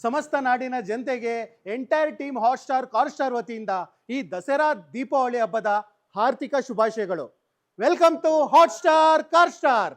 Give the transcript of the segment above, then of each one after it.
ಸಮಸ್ತ ನಾಡಿನ ಜನತೆಗೆ ಎಂಟೈರ್ ಟೀಮ್ ಹಾಟ್ಸ್ಟಾರ್ ಕಾರ್ಸ್ಟಾರ್ ವತಿಯಿಂದ ಈ ದಸರಾ ದೀಪಾವಳಿ ಹಬ್ಬದ ಹಾರ್ದಿಕ ಶುಭಾಶಯಗಳು. Welcome to Hotstar Carstar.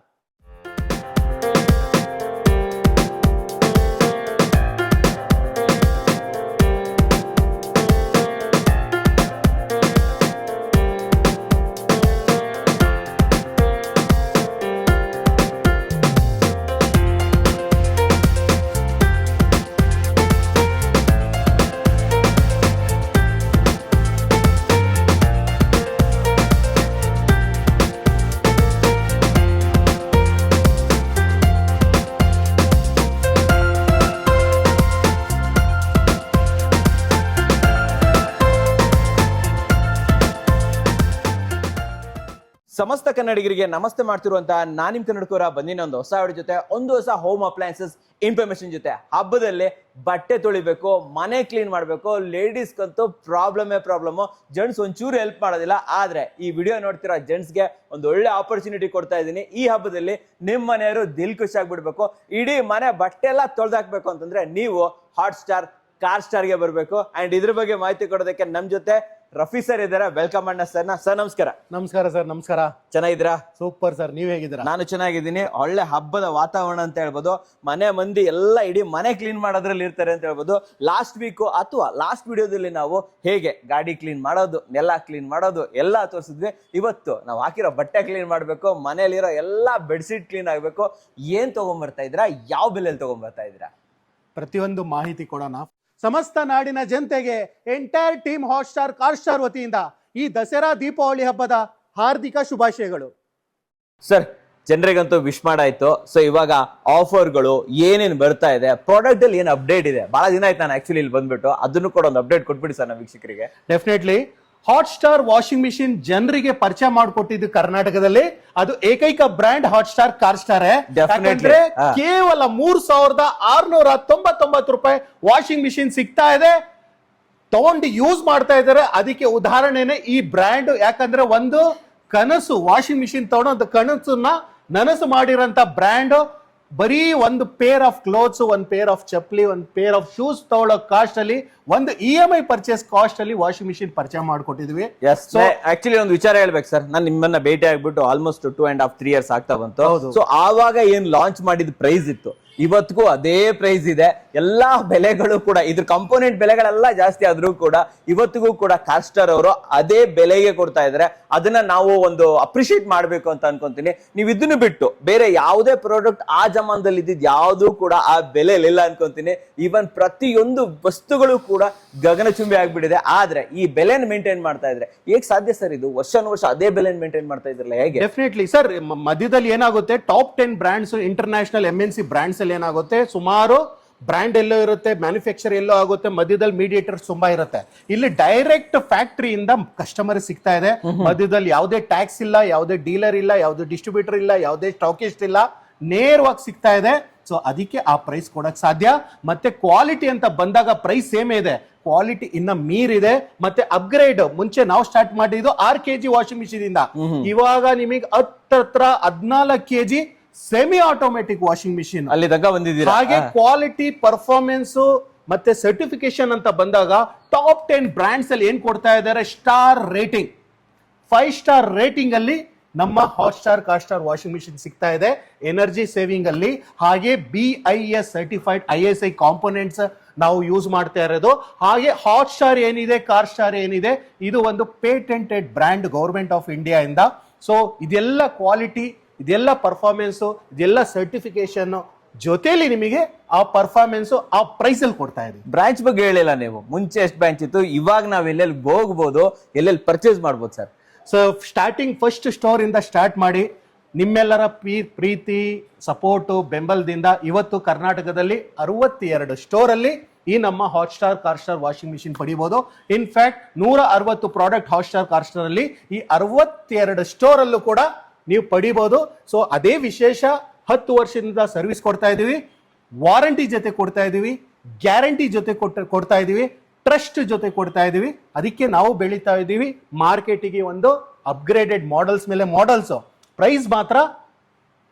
ಸಮಸ್ತ ಕನ್ನಡಿಗರಿಗೆ ನಮಸ್ತೆ ಮಾಡ್ತಿರುವಂತಹ ನಾನ್ ನಿಮ್ ಕನ್ನಡಕರ ಬಂದಿನ ಒಂದು ಹೊಸ ವಿಡಿಯೋ ಜೊತೆ ಒಂದು ಹೊಸ ಹೋಮ್ ಅಪ್ಲಯನ್ಸಸ್ ಇನ್ಫಾರ್ಮೇಶನ್ ಜೊತೆ. ಹಬ್ಬದಲ್ಲಿ ಬಟ್ಟೆ ತೊಳಿಬೇಕು, ಮನೆ ಕ್ಲೀನ್ ಮಾಡಬೇಕು, ಲೇಡೀಸ್ಗಂತೂ ಪ್ರಾಬ್ಲಮ್. ಜೆಂಟ್ಸ್ ಒಂಚೂರು ಹೆಲ್ಪ್ ಮಾಡೋದಿಲ್ಲ. ಆದ್ರೆ ಈ ವಿಡಿಯೋ ನೋಡ್ತಿರೋ ಜೆಂಟ್ಸ್ಗೆ ಒಂದು ಒಳ್ಳೆ ಆಪರ್ಚುನಿಟಿ ಕೊಡ್ತಾ ಇದ್ದೀನಿ. ಈ ಹಬ್ಬದಲ್ಲಿ ನಿಮ್ಮ ಮನೆಯವರು ದಿಲ್ ಖುಷಿ ಆಗ್ಬಿಡ್ಬೇಕು, ಇಡೀ ಮನೆ ಬಟ್ಟೆ ಎಲ್ಲ ತೊಳ್ದಾಕ್ಬೇಕು ಅಂತಂದ್ರೆ ನೀವು ಹಾಟ್ಸ್ಟಾರ್ ಕಾರ್ಸ್ಟಾರ್ಗೆ ಬರಬೇಕು. ಅಂಡ್ ಇದ್ರ ಬಗ್ಗೆ ಮಾಹಿತಿ ಕೊಡೋದಕ್ಕೆ ನಮ್ ಜೊತೆ ರಫಿ ಸರ್ ಇದ್ದಾರೆ. ವೆಲ್ಕಮ್ ಅಣ್ಣ ಸರ್. ನಮಸ್ಕಾರ. ನಮಸ್ಕಾರ ಸರ್. ನಮಸ್ಕಾರ. ಚೆನ್ನಾಗಿದ್ದೀರಾ? ಸೂಪರ್ ಸರ್, ನೀವ್ ಹೇಗಿದ್ದೀರಾ? ನಾನು ಚೆನ್ನಾಗಿದ್ದೀನಿ. ಒಳ್ಳೆ ಹಬ್ಬದ ವಾತಾವರಣ ಅಂತ ಹೇಳ್ಬೋದು. ಮನೆ ಮಂದಿ ಎಲ್ಲ ಇಡೀ ಮನೆ ಕ್ಲೀನ್ ಮಾಡೋದ್ರಲ್ಲಿ ಇರ್ತಾರೆ ಅಂತ ಹೇಳ್ಬೋದು. ಲಾಸ್ಟ್ ವೀಕ್ ಅಥವಾ ಲಾಸ್ಟ್ ವಿಡಿಯೋದಲ್ಲಿ ನಾವು ಹೇಗೆ ಗಾಡಿ ಕ್ಲೀನ್ ಮಾಡೋದು, ನೆಲ ಕ್ಲೀನ್ ಮಾಡೋದು ಎಲ್ಲ ತೋರಿಸಿದ್ವಿ. ಇವತ್ತು ನಾವು ಹಾಕಿರೋ ಬಟ್ಟೆ ಕ್ಲೀನ್ ಮಾಡ್ಬೇಕು, ಮನೆಯಲ್ಲಿರೋ ಎಲ್ಲಾ ಬೆಡ್ಶೀಟ್ ಕ್ಲೀನ್ ಆಗ್ಬೇಕು. ಏನ್ ತಗೊಂಡ್ಬರ್ತಾ ಇದ್ದೀರಾ, ಯಾವ ಬೆಲೆಯಲ್ಲಿ ತಗೊಂಡ್ಬರ್ತಾ ಇದ್ದೀರಾ, ಪ್ರತಿಯೊಂದು ಮಾಹಿತಿ ಕೊಡೋಣ. ಸಮಸ್ತ ನಾಡಿನ ಜನತೆಗೆ ಎಂಟೈರ್ ಟೀಮ್ ಹಾಟ್ಸ್ಟಾರ್ ಕಾರ್ಸ್ಟಾರ್ ವತಿಯಿಂದ ಈ ದಸರಾ ದೀಪಾವಳಿ ಹಬ್ಬದ ಹಾರ್ದಿಕ ಶುಭಾಶಯಗಳು. ಸರ್ ಜನರಿಗಂತೂ ವಿಶ್ ಮಾಡಾಯ್ತು. ಸೊ ಇವಾಗ ಆಫರ್ಗಳು ಏನೇನು ಬರ್ತಾ ಇದೆ, ಪ್ರಾಡಕ್ಟ್ ಅಲ್ಲಿ ಏನು ಅಪ್ಡೇಟ್ ಇದೆ, ಬಹಳ ದಿನ ಆಯ್ತು ನಾನು ಆಕ್ಚುಲಿ ಇಲ್ಲಿ ಬಂದ್ಬಿಟ್ಟು. ಅದನ್ನು ಕೂಡ ಒಂದು ಅಪ್ಡೇಟ್ ಕೊಟ್ಬಿಡಿ ಸರ್ ನಮ್ಮ ವೀಕ್ಷಕರಿಗೆ. ಡೆಫಿನೆಟ್ಲಿ. ಹಾಟ್ಸ್ಟಾರ್ ವಾಷಿಂಗ್ ಮಿಷಿನ್ ಜನರಿಗೆ ಪರಿಚಯ ಮಾಡಿಕೊಟ್ಟಿದ್ದು ಕರ್ನಾಟಕದಲ್ಲಿ ಅದು ಏಕೈಕ ಬ್ರ್ಯಾಂಡ್ ಹಾಟ್ಸ್ಟಾರ್ ಕಾರ್ಸ್ಟಾರ್. ಯಾಕಂದ್ರೆ ಕೇವಲ 3699 ರೂಪಾಯಿ ವಾಷಿಂಗ್ ಮಿಷಿನ್ ಸಿಗ್ತಾ ಇದೆ, ತಗೊಂಡು ಯೂಸ್ ಮಾಡ್ತಾ ಇದ್ದಾರೆ. ಅದಕ್ಕೆ ಉದಾಹರಣೆನೆ ಈ ಬ್ರ್ಯಾಂಡ್. ಯಾಕಂದ್ರೆ ಒಂದು ಕನಸು, ವಾಷಿಂಗ್ ಮಿಷಿನ್ ತಗೊಂಡು ಒಂದು ಕನಸನ್ನ ನನಸು ಮಾಡಿರೋಂತ ಬ್ರ್ಯಾಂಡ್. ಬರೀ ಒಂದು ಪೇರ್ ಆಫ್ ಕ್ಲೋತ್ಸ್, ಒಂದು ಪೇರ್ ಆಫ್ ಚಪ್ಪಲಿ, ಒಂದು ಪೇರ್ ಆಫ್ ಶೂಸ್ ತಗೊಳ್ಳೋ ಕಾಸ್ಟ್ ಅಲ್ಲಿ, ಒಂದು EMI ಪರ್ಚೇಸ್ ಕಾಸ್ಟ್ ಅಲ್ಲಿ ವಾಷಿಂಗ್ ಮಿಷಿನ್ ಪರಿಚಯ ಮಾಡ್ಕೊಟ್ಟಿದ್ವಿ. ಆಕ್ಚುಲಿ ಒಂದು ವಿಚಾರ ಹೇಳ್ಬೇಕು ಸರ್, ನಾನು ನಿಮ್ಮನ್ನ ಭೇಟಿ ಆಗ್ಬಿಟ್ಟು ಆಲ್ಮೋಸ್ಟ್ 2.5-3 years ಆಗ್ತಾ ಬಂತು. ಸೊ ಆವಾಗ ಏನ್ ಲಾಂಚ್ ಮಾಡಿದ ಪ್ರೈಸ್ ಇತ್ತು, ಇವತ್ತಿಗೂ ಅದೇ ಪ್ರೈಸ್ ಇದೆ. ಎಲ್ಲಾ ಬೆಲೆಗಳು ಕೂಡ, ಇದ್ರ ಕಂಪೋನೆಂಟ್ ಬೆಲೆಗಳೆಲ್ಲ ಜಾಸ್ತಿ ಆದ್ರೂ ಕೂಡ ಇವತ್ತಿಗೂ ಕೂಡ ಕಾರ್ಸ್ಟಾರ್ ಅವರು ಅದೇ ಬೆಲೆಗೆ ಕೊಡ್ತಾ ಇದಾರೆ. ಅದನ್ನ ನಾವು ಒಂದು ಅಪ್ರಿಶಿಯೇಟ್ ಮಾಡ್ಬೇಕು ಅಂತ ಅನ್ಕೊಂತೀನಿ. ನೀವು ಇದನ್ನು ಬಿಟ್ಟು ಬೇರೆ ಯಾವುದೇ ಪ್ರಾಡಕ್ಟ್ ಆ ಜಮಾನದಲ್ಲಿ ಇದ್ದಿದ್ ಯಾವ್ದು ಕೂಡ ಆ ಬೆಲೆಯಲ್ಲಿ ಇಲ್ಲ ಅನ್ಕೊಂತೀನಿ. ಈವನ್ ಪ್ರತಿಯೊಂದು ವಸ್ತುಗಳು ಕೂಡ ಗಗನಚುಂಬಿ ಆಗ್ಬಿಟ್ಟಿದೆ. ಆದ್ರೆ ಈ ಬೆಲೆನ ಮೇಂಟೈನ್ ಮಾಡ್ತಾ ಇದ್ರೆ ಹೇಗ್ ಸಾಧ್ಯ ಸರ್? ಇದು ವರ್ಷ ಅದೇ ಬೆಲೆನ ಮೇಂಟೈನ್ ಮಾಡ್ತಾ ಇದ್ರಲ್ಲ, ಹೇಗೆ? Definitely sir. ಮಧ್ಯದಲ್ಲಿ ಏನಾಗುತ್ತೆ, top 10 brands, international MNC brands ಅಲ್ಲಿ ಏನಾಗುತ್ತೆ, ಸುಮಾರು ಬ್ರ್ಯಾಂಡ್ ಎಲ್ಲೋ ಇರುತ್ತೆ, ಮ್ಯಾನುಫ್ಯಾಕ್ಚರ್ ಎಲ್ಲೋ ಆಗುತ್ತೆ, ಮಧ್ಯದಲ್ಲಿ ಮೀಡಿಯೇಟರ್ಸ್ ತುಂಬಾ ಇರುತ್ತೆ. ಇಲ್ಲಿ ಡೈರೆಕ್ಟ್ ಫ್ಯಾಕ್ಟರಿಯಿಂದ ಕಸ್ಟಮರ್ ಸಿಗ್ತಾ ಇದೆ. ಮಧ್ಯದಲ್ಲಿ ಯಾವುದೇ ಟ್ಯಾಕ್ಸ್ ಇಲ್ಲ, ಯಾವುದೇ ಡೀಲರ್ ಇಲ್ಲ, ಯಾವುದೇ ಡಿಸ್ಟ್ರಿಬ್ಯೂಟರ್ ಇಲ್ಲ, ಯಾವುದೇ ಸ್ಟಾಕಿಸ್ಟ್ ಇಲ್ಲ, ನೇರವಾಗಿ ಸಿಗ್ತಾ ಇದೆ. ಸೊ ಅದಕ್ಕೆ ಆ ಪ್ರೈಸ್ ಕೊಡಕ್ ಸಾಧ್ಯ. ಮತ್ತೆ ಕ್ವಾಲಿಟಿ ಅಂತ ಬಂದಾಗ ಪ್ರೈಸ್ ಸೇಮ್ ಇದೆ, ಕ್ವಾಲಿಟಿ ಇನ್ನ ಮೀರಿದೆ. ಮತ್ತೆ ಅಪ್ಗ್ರೇಡ್, ಮುಂಚೆ ನಾವು ಸ್ಟಾರ್ಟ್ ಮಾಡಿದ್ದು 6 kg ವಾಷಿಂಗ್ ಮಿಷಿನ್ ಇಂದ, ಇವಾಗ ನಿಮಗೆ 14 kg semi automatic washing machine ಅಲ್ಲಿ ತನಕ ಬಂದಿದ್ದೀರಾ. ಹಾಗೆ ಕ್ವಾಲಿಟಿ, ಪರ್ಫಾರ್ಮೆನ್ಸ್ ಮತ್ತೆ ಸರ್ಟಿಫಿಕೇಶನ್ ಅಂತ ಬಂದಾಗ ಟಾಪ್ 10 ಬ್ರಾಂಡ್ಸ್ ಅಲ್ಲಿ ಏನ್ ಕೊಡ್ತಾ ಇದ್ದಾರೆ, ಸ್ಟಾರ್ ರೇಟಿಂಗ್, 5 ಸ್ಟಾರ್ ರೇಟಿಂಗ್ ಅಲ್ಲಿ ನಮ್ಮ ಹಾಟ್ಸ್ಟಾರ್ ಕಾರ್ಸ್ಟಾರ್ ವಾಷಿಂಗ್ ಮಿಷಿನ್ ಸಿಗ್ತಾ ಇದೆ. ಎನರ್ಜಿ ಸೇವಿಂಗ್ ಅಲ್ಲಿ, ಹಾಗೆ BIS ಸರ್ಟಿಫೈಡ್ ISI ಕಾಂಪೋನೆಂಟ್ಸ್ ನಾವು ಯೂಸ್ ಮಾಡ್ತಾ ಇರೋದು. ಹಾಗೆ ಹಾಟ್ಸ್ಟಾರ್ ಏನಿದೆ, ಕಾರ್ಸ್ಟಾರ್ ಏನಿದೆ, ಇದು ಒಂದು patented brand government of India ಇಂದ. ಸೊ ಇದೆಲ್ಲ ಕ್ವಾಲಿಟಿ, ಇದೆಲ್ಲ ಪರ್ಫಾರ್ಮೆನ್ಸ್, ಇದೆಲ್ಲ ಸರ್ಟಿಫಿಕೇಶನ್ ಜೊತೆಲಿ ನಿಮಗೆ ಆ ಪರ್ಫಾರ್ಮೆನ್ಸ್ ಆ ಪ್ರೈಸ್ ಅಲ್ಲಿ ಕೊಡ್ತಾ ಇದೆ. ಬ್ರಾಂಚ್ ಬಗ್ಗೆ ಹೇಳಿಲ್ಲ ನೀವು. ಮುಂಚೆ ಎಷ್ಟು ಬ್ರಾಂಚ್ ಇತ್ತು, ಇವಾಗ ನಾವ್ ಎಲ್ಲೆಲ್ಲಿ ಹೋಗ್ಬೋದು, ಎಲ್ಲೆಲ್ಲಿ ಪರ್ಚೇಸ್ ಮಾಡ್ಬೋದು sir? So starting first store ಇಂದ ಸ್ಟಾರ್ಟ್ ಮಾಡಿ ನಿಮ್ಮೆಲ್ಲರ ಪ್ರೀತಿ, ಸಪೋರ್ಟ್, ಬೆಂಬಲದಿಂದ ಇವತ್ತು ಕರ್ನಾಟಕದಲ್ಲಿ 62 ಸ್ಟೋರ್ ಅಲ್ಲಿ ಈ ನಮ್ಮ ಹಾಟ್ಸ್ಟಾರ್ ಕಾರ್ಸ್ಟಾರ್ ವಾಷಿಂಗ್ ಮಿಷಿನ್ ಪಡಿಬಹುದು. ಇನ್ಫ್ಯಾಕ್ಟ್ 160 ಪ್ರಾಡಕ್ಟ್ ಹಾಟ್ಸ್ಟಾರ್ ಕಾರ್ಸ್ಟಾರ್ ಅಲ್ಲಿ ಈ 62 ಸ್ಟೋರ್ ಅಲ್ಲೂ ಕೂಡ ನೀವು ಪಡಿಬಹುದು. ಸೊ ಅದೇ ವಿಶೇಷ, 10 ವರ್ಷದಿಂದ ಸರ್ವಿಸ್ ಕೊಡ್ತಾ ಇದೀವಿ, ವಾರಂಟಿ ಜೊತೆ ಕೊಡ್ತಾ ಇದೀವಿ, ಗ್ಯಾರಂಟಿ ಜೊತೆ ಕೊಡ್ತಾ ಇದೀವಿ, ಟ್ರಸ್ಟ್ ಜೊತೆ ಕೊಡ್ತಾ ಇದೀವಿ. ಅದಕ್ಕೆ ನಾವು ಬೆಳೀತಾ ಇದೀವಿ. ಮಾರ್ಕೆಟಿಗೆ ಒಂದು ಅಪ್ಗ್ರೇಡೆಡ್ ಮಾಡೆಲ್ಸ್ ಮೇಲೆ ಮಾಡೆಲ್ಸ್, ಪ್ರೈಸ್ ಮಾತ್ರ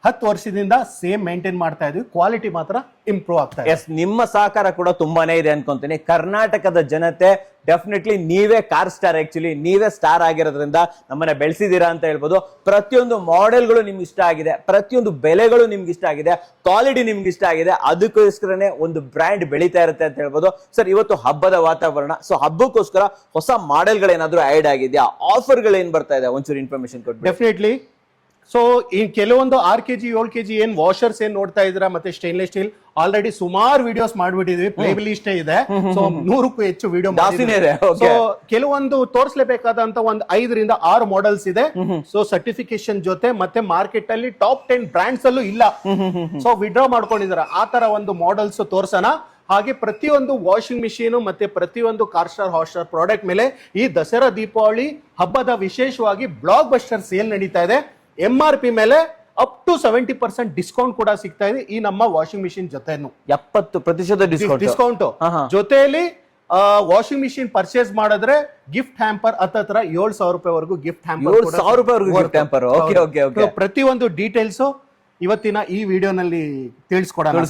10 ವರ್ಷದಿಂದ ಸೇಮ್ ಮೇಂಟೈನ್ ಮಾಡ್ತಾ ಇದ್ವಿ, ಕ್ವಾಲಿಟಿ ಮಾತ್ರ ಇಂಪ್ರೂವ್ ಆಗ್ತಾ ಇದೆ. ಎಸ್, ನಿಮ್ಮ ಸಹಕಾರ ಕೂಡ ತುಂಬಾನೇ ಇದೆ ಅನ್ಕೊಂತೀನಿ. ಕರ್ನಾಟಕದ ಜನತೆ ಡೆಫಿನೆಟ್ಲಿ ನೀವೇ ಕಾರ್ ಸ್ಟಾರ್, ಆಕ್ಚುಲಿ ನೀವೇ ಸ್ಟಾರ್ ಆಗಿರೋದ್ರಿಂದ ನಮ್ಮನ್ನ ಬೆಳೆಸಿದೀರಾ ಅಂತ ಹೇಳ್ಬೋದು. ಪ್ರತಿಯೊಂದು ಮಾಡೆಲ್ಗಳು ನಿಮ್ಗೆ ಇಷ್ಟ ಆಗಿದೆ, ಪ್ರತಿಯೊಂದು ಬೆಲೆಗಳು ನಿಮ್ಗೆ ಇಷ್ಟ ಆಗಿದೆ, ಕ್ವಾಲಿಟಿ ನಿಮ್ಗೆ ಇಷ್ಟ ಆಗಿದೆ, ಅದಕ್ಕೋಸ್ಕರನೇ ಒಂದು ಬ್ರ್ಯಾಂಡ್ ಬೆಳೀತಾ ಇರುತ್ತೆ ಅಂತ ಹೇಳ್ಬೋದು. ಸರ್, ಇವತ್ತು ಹಬ್ಬದ ವಾತಾವರಣ, ಸೊ ಹಬ್ಬಕ್ಕೋಸ್ಕರ ಹೊಸ ಮಾಡೆಲ್ಗಳೇನಾದ್ರೂ ಆಡ್ ಆಗಿದೆಯಾ, ಆಫರ್ಗಳು ಏನ್ ಬರ್ತಾ ಇದೆ, ಒಂಚೂರು ಇನ್ಫಾರ್ಮೇಶನ್ ಕೊಟ್ಟು. ಡೆಫಿನೆಟ್ಲಿ. ಸೊ ಈ ಕೆಲವೊಂದು 6 kg 7 kg ಏನ್ ವಾಷರ್ಸ್ ಏನ್ ನೋಡ್ತಾ ಇದ್ದೀರಾ, ಮತ್ತೆ ಸ್ಟೈನ್ಲೆಸ್ ಸ್ಟೀಲ್ ಆಲ್ರೆಡಿ ಸುಮಾರು ವಿಡಿಯೋಸ್ ಮಾಡ್ಬಿಟ್ಟಿದ್ವಿ, ಪ್ಲೇ ಲಿಸ್ಟ್ ಇದೆ. ಸೊ 100ಕ್ಕೂ ಹೆಚ್ಚು ವಿಡಿಯೋ. ಸೊ ಕೆಲವೊಂದು ತೋರಿಸಲೇಬೇಕಾದಂತ ಒಂದು 5 ರಿಂದ 6 ಮಾಡೆಲ್ಸ್ ಇದೆ. ಸೊ ಸರ್ಟಿಫಿಕೇಶನ್ ಜೊತೆ ಮತ್ತೆ ಮಾರ್ಕೆಟ್ ಅಲ್ಲಿ ಟಾಪ್ 10 ಬ್ರಾಂಡ್ಸ್ ಅಲ್ಲೂ ಇಲ್ಲ. ಸೊ ವಿಡ್ರಾ ಮಾಡ್ಕೊಂಡಿದಾರ, ಆ ತರ ಒಂದು ಮಾಡೆಲ್ಸ್ ತೋರ್ಸೋಣ. ಹಾಗೆ ಪ್ರತಿಯೊಂದು ವಾಷಿಂಗ್ ಮಿಷಿನ್ ಮತ್ತೆ ಪ್ರತಿಯೊಂದು car star hot star product ಮೇಲೆ ಈ ದಸರಾ ದೀಪಾವಳಿ ಹಬ್ಬದ ವಿಶೇಷವಾಗಿ ಬ್ಲಾಕ್ ಬಸ್ಟರ್ ಸೇಲ್ ನಡೀತಾ ಇದೆ. MRP ಮೇಲೆ ಅಪ್ ಟು 70% ಡಿಸ್ಕೌಂಟ್ ಕೂಡ ಸಿಗ್ತಾ ಇದೆ ಈ ನಮ್ಮ ವಾಷಿಂಗ್ ಮಿಷಿನ್ ಜೊತೆನು. 70% ಡಿಸ್ಕೌಂಟ್ ಜೊತೆಯಲ್ಲಿ ವಾಷಿಂಗ್ ಮಿಷಿನ್ ಪರ್ಚೇಸ್ ಮಾಡಿದ್ರೆ ಗಿಫ್ಟ್ ಹ್ಯಾಂಪರ್ ಹತ್ತತ್ರ 7,000 ರೂಪಾಯಿವರೆಗೂ ಗಿಫ್ಟ್ ಹ್ಯಾಂಪರ್. ಪ್ರತಿಯೊಂದು ಡೀಟೇಲ್ಸ್ ಇವತ್ತಿನ ಈ ವಿಡಿಯೋನಲ್ಲಿ ತಿಳಿಸ್ಕೊಡೋಣ.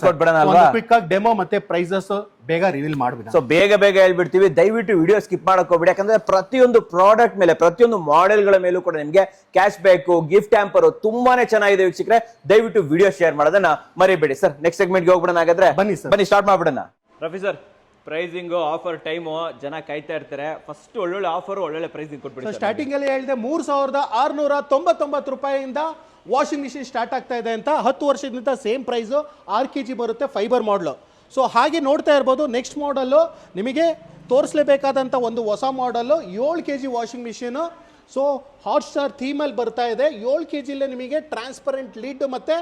ಕ್ವಿಕ್ ಆಗಿ ಡೆಮೋ ಮತ್ತೆ ಪ್ರೈಸಸ್ ಬೇಗ ರಿವೀಲ್ ಮಾಡ್ಬಿಡ. ಸೊ ಬೇಗ ಹೇಳ್ಬಿಡ್ತೀವಿ, ದಯವಿಟ್ಟು ವಿಡಿಯೋ ಸ್ಕಿಪ್ ಮಾಡಕ್ ಹೋಗ್ಬಿಡಿ. ಯಾಕಂದ್ರೆ ಪ್ರತಿಯೊಂದು ಪ್ರಾಡಕ್ಟ್ ಮೇಲೆ, ಪ್ರತಿಯೊಂದು ಮಾಡೆಲ್ ಗಳ ಮೇಲೂ ಕೂಡ ನಿಮ್ಗೆ ಕ್ಯಾಶ್ ಬ್ಯಾಕ್, ಗಿಫ್ಟ್ ಹ್ಯಾಂಪರ್ ತುಂಬಾನೇ ಚೆನ್ನಾಗಿದೆ ವೀಕ್ಷಕರೇ. ದಯವಿಟ್ಟು ವಿಡಿಯೋ ಶೇರ್ ಮಾಡೋದನ್ನ ಮರಿಬೇಡಿ. ಸರ್, ನೆಕ್ಸ್ಟ್ ಸೆಗ್ಮೆಂಟ್ ಗೆ ಹೋಗ್ಬಿಡೋಣ. ಹಾಗಾದ್ರೆ ಬನ್ನಿ ಸ್ಟಾರ್ಟ್ ಮಾಡ್ಬಿಡೋಣ. Rafi sir, pricing offer time ಜನ ಕಾಯ್ತಾ ಇರ್ತಾರೆ. ಫಸ್ಟ್ ಒಳ್ಳೊಳ್ಳೆ ಆಫರ್, ಒಳ್ಳೊಳ್ಳೆ ಪ್ರೈಸಿಂಗ್ ಕೊಟ್ಬಿಡಿ. ಸ್ಟಾರ್ಟಿಂಗ್ ಅಲ್ಲಿ ಹೇಳಿದೆ 3,699 ರೂಪಾಯಿಯಿಂದ ವಾಷಿಂಗ್ ಮಿಷಿನ್ ಸ್ಟಾರ್ಟ್ ಆಗ್ತಾ ಇದೆ ಅಂತ. 10 ವರ್ಷದಿಂದ ಸೇಮ್ ಪ್ರೈಸ್ 6 kg ಬರುತ್ತೆ, ಫೈಬರ್ ಮಾಡಲು. ಸೊ ಹಾಗೆ ನೋಡ್ತಾ ಇರ್ಬೋದು, ನೆಕ್ಸ್ಟ್ ಮಾಡಲ್ಲು ನಿಮಗೆ ತೋರಿಸಲೇಬೇಕಾದಂಥ ಒಂದು ಹೊಸ model 7 kg washing machine. So Hotstar ಥೀಮಲ್ಲಿ ಬರ್ತಾ ಇದೆ. 7 kg ನಿಮಗೆ ಟ್ರಾನ್ಸ್ಪರೆಂಟ್ ಲಿಡ್ ಮತ್ತು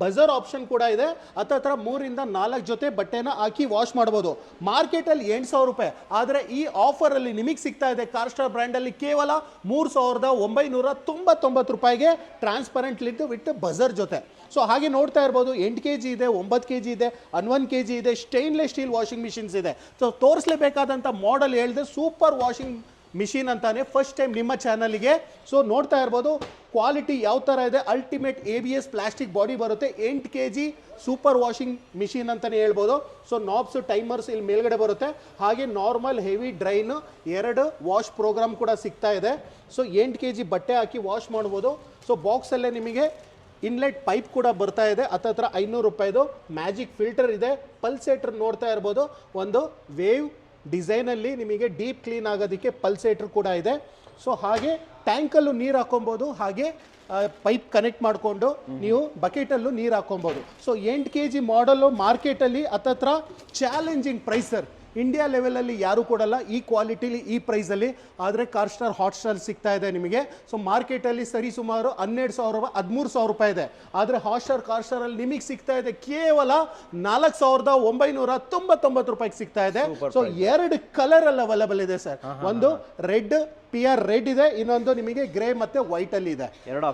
ಬಜರ್ ಆಪ್ಷನ್ ಕೂಡ ಇದೆ. ಹತ್ತತ್ರ 3 ರಿಂದ 4 ಜೊತೆ ಬಟ್ಟೆನ ಹಾಕಿ ವಾಶ್ ಮಾಡ್ಬೋದು. ಮಾರ್ಕೆಟಲ್ಲಿ 8,000 ರೂಪಾಯಿ, ಆದರೆ ಈ ಆಫರಲ್ಲಿ ನಿಮಗೆ ಸಿಗ್ತಾ ಇದೆ ಕಾರ್ ಸ್ಟಾರ್ ಬ್ರ್ಯಾಂಡಲ್ಲಿ ಕೇವಲ 3,999 ರೂಪಾಯಿಗೆ ಟ್ರಾನ್ಸ್ಪರೆಂಟ್ ಲಿಡ್ ವಿತ್ ಬಜರ್ ಜೊತೆ. ಸೊ ಹಾಗೆ ನೋಡ್ತಾ ಇರ್ಬೋದು, 8 kg ಇದೆ, 9 kg ಇದೆ, 11 kg ಇದೆ, ಸ್ಟೈನ್ಲೆಸ್ ಸ್ಟೀಲ್ ವಾಷಿಂಗ್ ಮಿಷಿನ್ಸ್ ಇದೆ. ಸೊ ತೋರಿಸಲೇಬೇಕಾದಂಥ ಮಾಡೆಲ್ ಹೇಳಿದೆ ಸೂಪರ್ ವಾಷಿಂಗ್ ಮಿಷಿನ್ ಅಂತಾನೆ ಫಸ್ಟ್ ಟೈಮ್ ನಿಮ್ಮ ಚಾನಲ್ಗೆ. ಸೊ ನೋಡ್ತಾ ಇರ್ಬೋದು ಕ್ವಾಲಿಟಿ ಯಾವ ಥರ ಇದೆ. ಅಲ್ಟಿಮೇಟ್ ABS ಪ್ಲಾಸ್ಟಿಕ್ ಬಾಡಿ ಬರುತ್ತೆ. 8 kg ಸೂಪರ್ ವಾಷಿಂಗ್ ಮಿಷಿನ್ ಅಂತಲೇ ಹೇಳ್ಬೋದು. ಸೊ ನಾಬ್ಸ್, ಟೈಮರ್ಸ್ ಇಲ್ಲಿ ಮೇಲ್ಗಡೆ ಬರುತ್ತೆ. ಹಾಗೆ normal, heavy, drain 2 wash program ಕೂಡ ಸಿಗ್ತಾ ಇದೆ. ಸೊ 8 kg ಬಟ್ಟೆ ಹಾಕಿ ವಾಶ್ ಮಾಡ್ಬೋದು. ಸೊ ಬಾಕ್ಸಲ್ಲೇ ನಿಮಗೆ ಇನ್ಲೆಟ್ ಪೈಪ್ ಕೂಡ ಬರ್ತಾ ಇದೆ. ಹತ್ತತ್ರ 500 ರೂಪಾಯಿದು ಮ್ಯಾಜಿಕ್ ಫಿಲ್ಟರ್ ಇದೆ. ಪಲ್ಸೇಟರ್ ನೋಡ್ತಾ ಇರ್ಬೋದು, ಒಂದು ವೇವ್ ಡಿಸೈನಲ್ಲಿ ನಿಮಗೆ ಡೀಪ್ ಕ್ಲೀನ್ ಆಗೋದಕ್ಕೆ ಪಲ್ಸೇಟರ್ ಕೂಡ ಇದೆ. ಸೊ ಹಾಗೆ ಟ್ಯಾಂಕಲ್ಲೂ ನೀರು ಹಾಕೊಬೋದು, ಹಾಗೆ ಪೈಪ್ ಕನೆಕ್ಟ್ ಮಾಡಿಕೊಂಡು ನೀವು ಬಕೆಟಲ್ಲೂ ನೀರು ಹಾಕೊಬೋದು. ಸೊ 8 kg ಮಾಡಲು ಮಾರ್ಕೆಟಲ್ಲಿ ಹತ್ತತ್ರ ಚಾಲೆಂಜಿಂಗ್ ಪ್ರೈಸ್ ಸರ್. ಇಂಡಿಯಾ ಲೆವೆಲಲ್ಲಿ ಯಾರು ಕೊಡಲ್ಲ ಈ ಕ್ವಾಲಿಟಿಲಿ, ಈ ಪ್ರೈಸಲ್ಲಿ. ಆದರೆ ಕಾರ್ ಸ್ಟಾರ್ ಹಾಟ್ ಸ್ಟಾರ್ ಸಿಗ್ತಾ ಇದೆ ನಿಮಗೆ. ಸೊ ಮಾರ್ಕೆಟಲ್ಲಿ ಸರಿ ಸುಮಾರು 12,000 13,000 ರೂಪಾಯಿ ಇದೆ. ಆದರೆ ಹಾಟ್ ಸ್ಟಾರ್ ಕಾರ್ ಸ್ಟಾರಲ್ಲಿ ನಿಮಗೆ ಸಿಗ್ತಾ ಇದೆ ಕೇವಲ 4,999 ರೂಪಾಯಿಗೆ ಸಿಗ್ತಾ ಇದೆ. ಸೊ 2 ಕಲರಲ್ಲಿ ಅವೈಲೇಬಲ್ ಇದೆ ಸರ್. ಒಂದು ರೆಡ್, PR ರೆಡ್ ಇದೆ, ಇನ್ನೊಂದು ನಿಮಗೆ ಗ್ರೇ ಮತ್ತೆ ವೈಟ್ ಅಲ್ಲಿ ಇದೆ. 2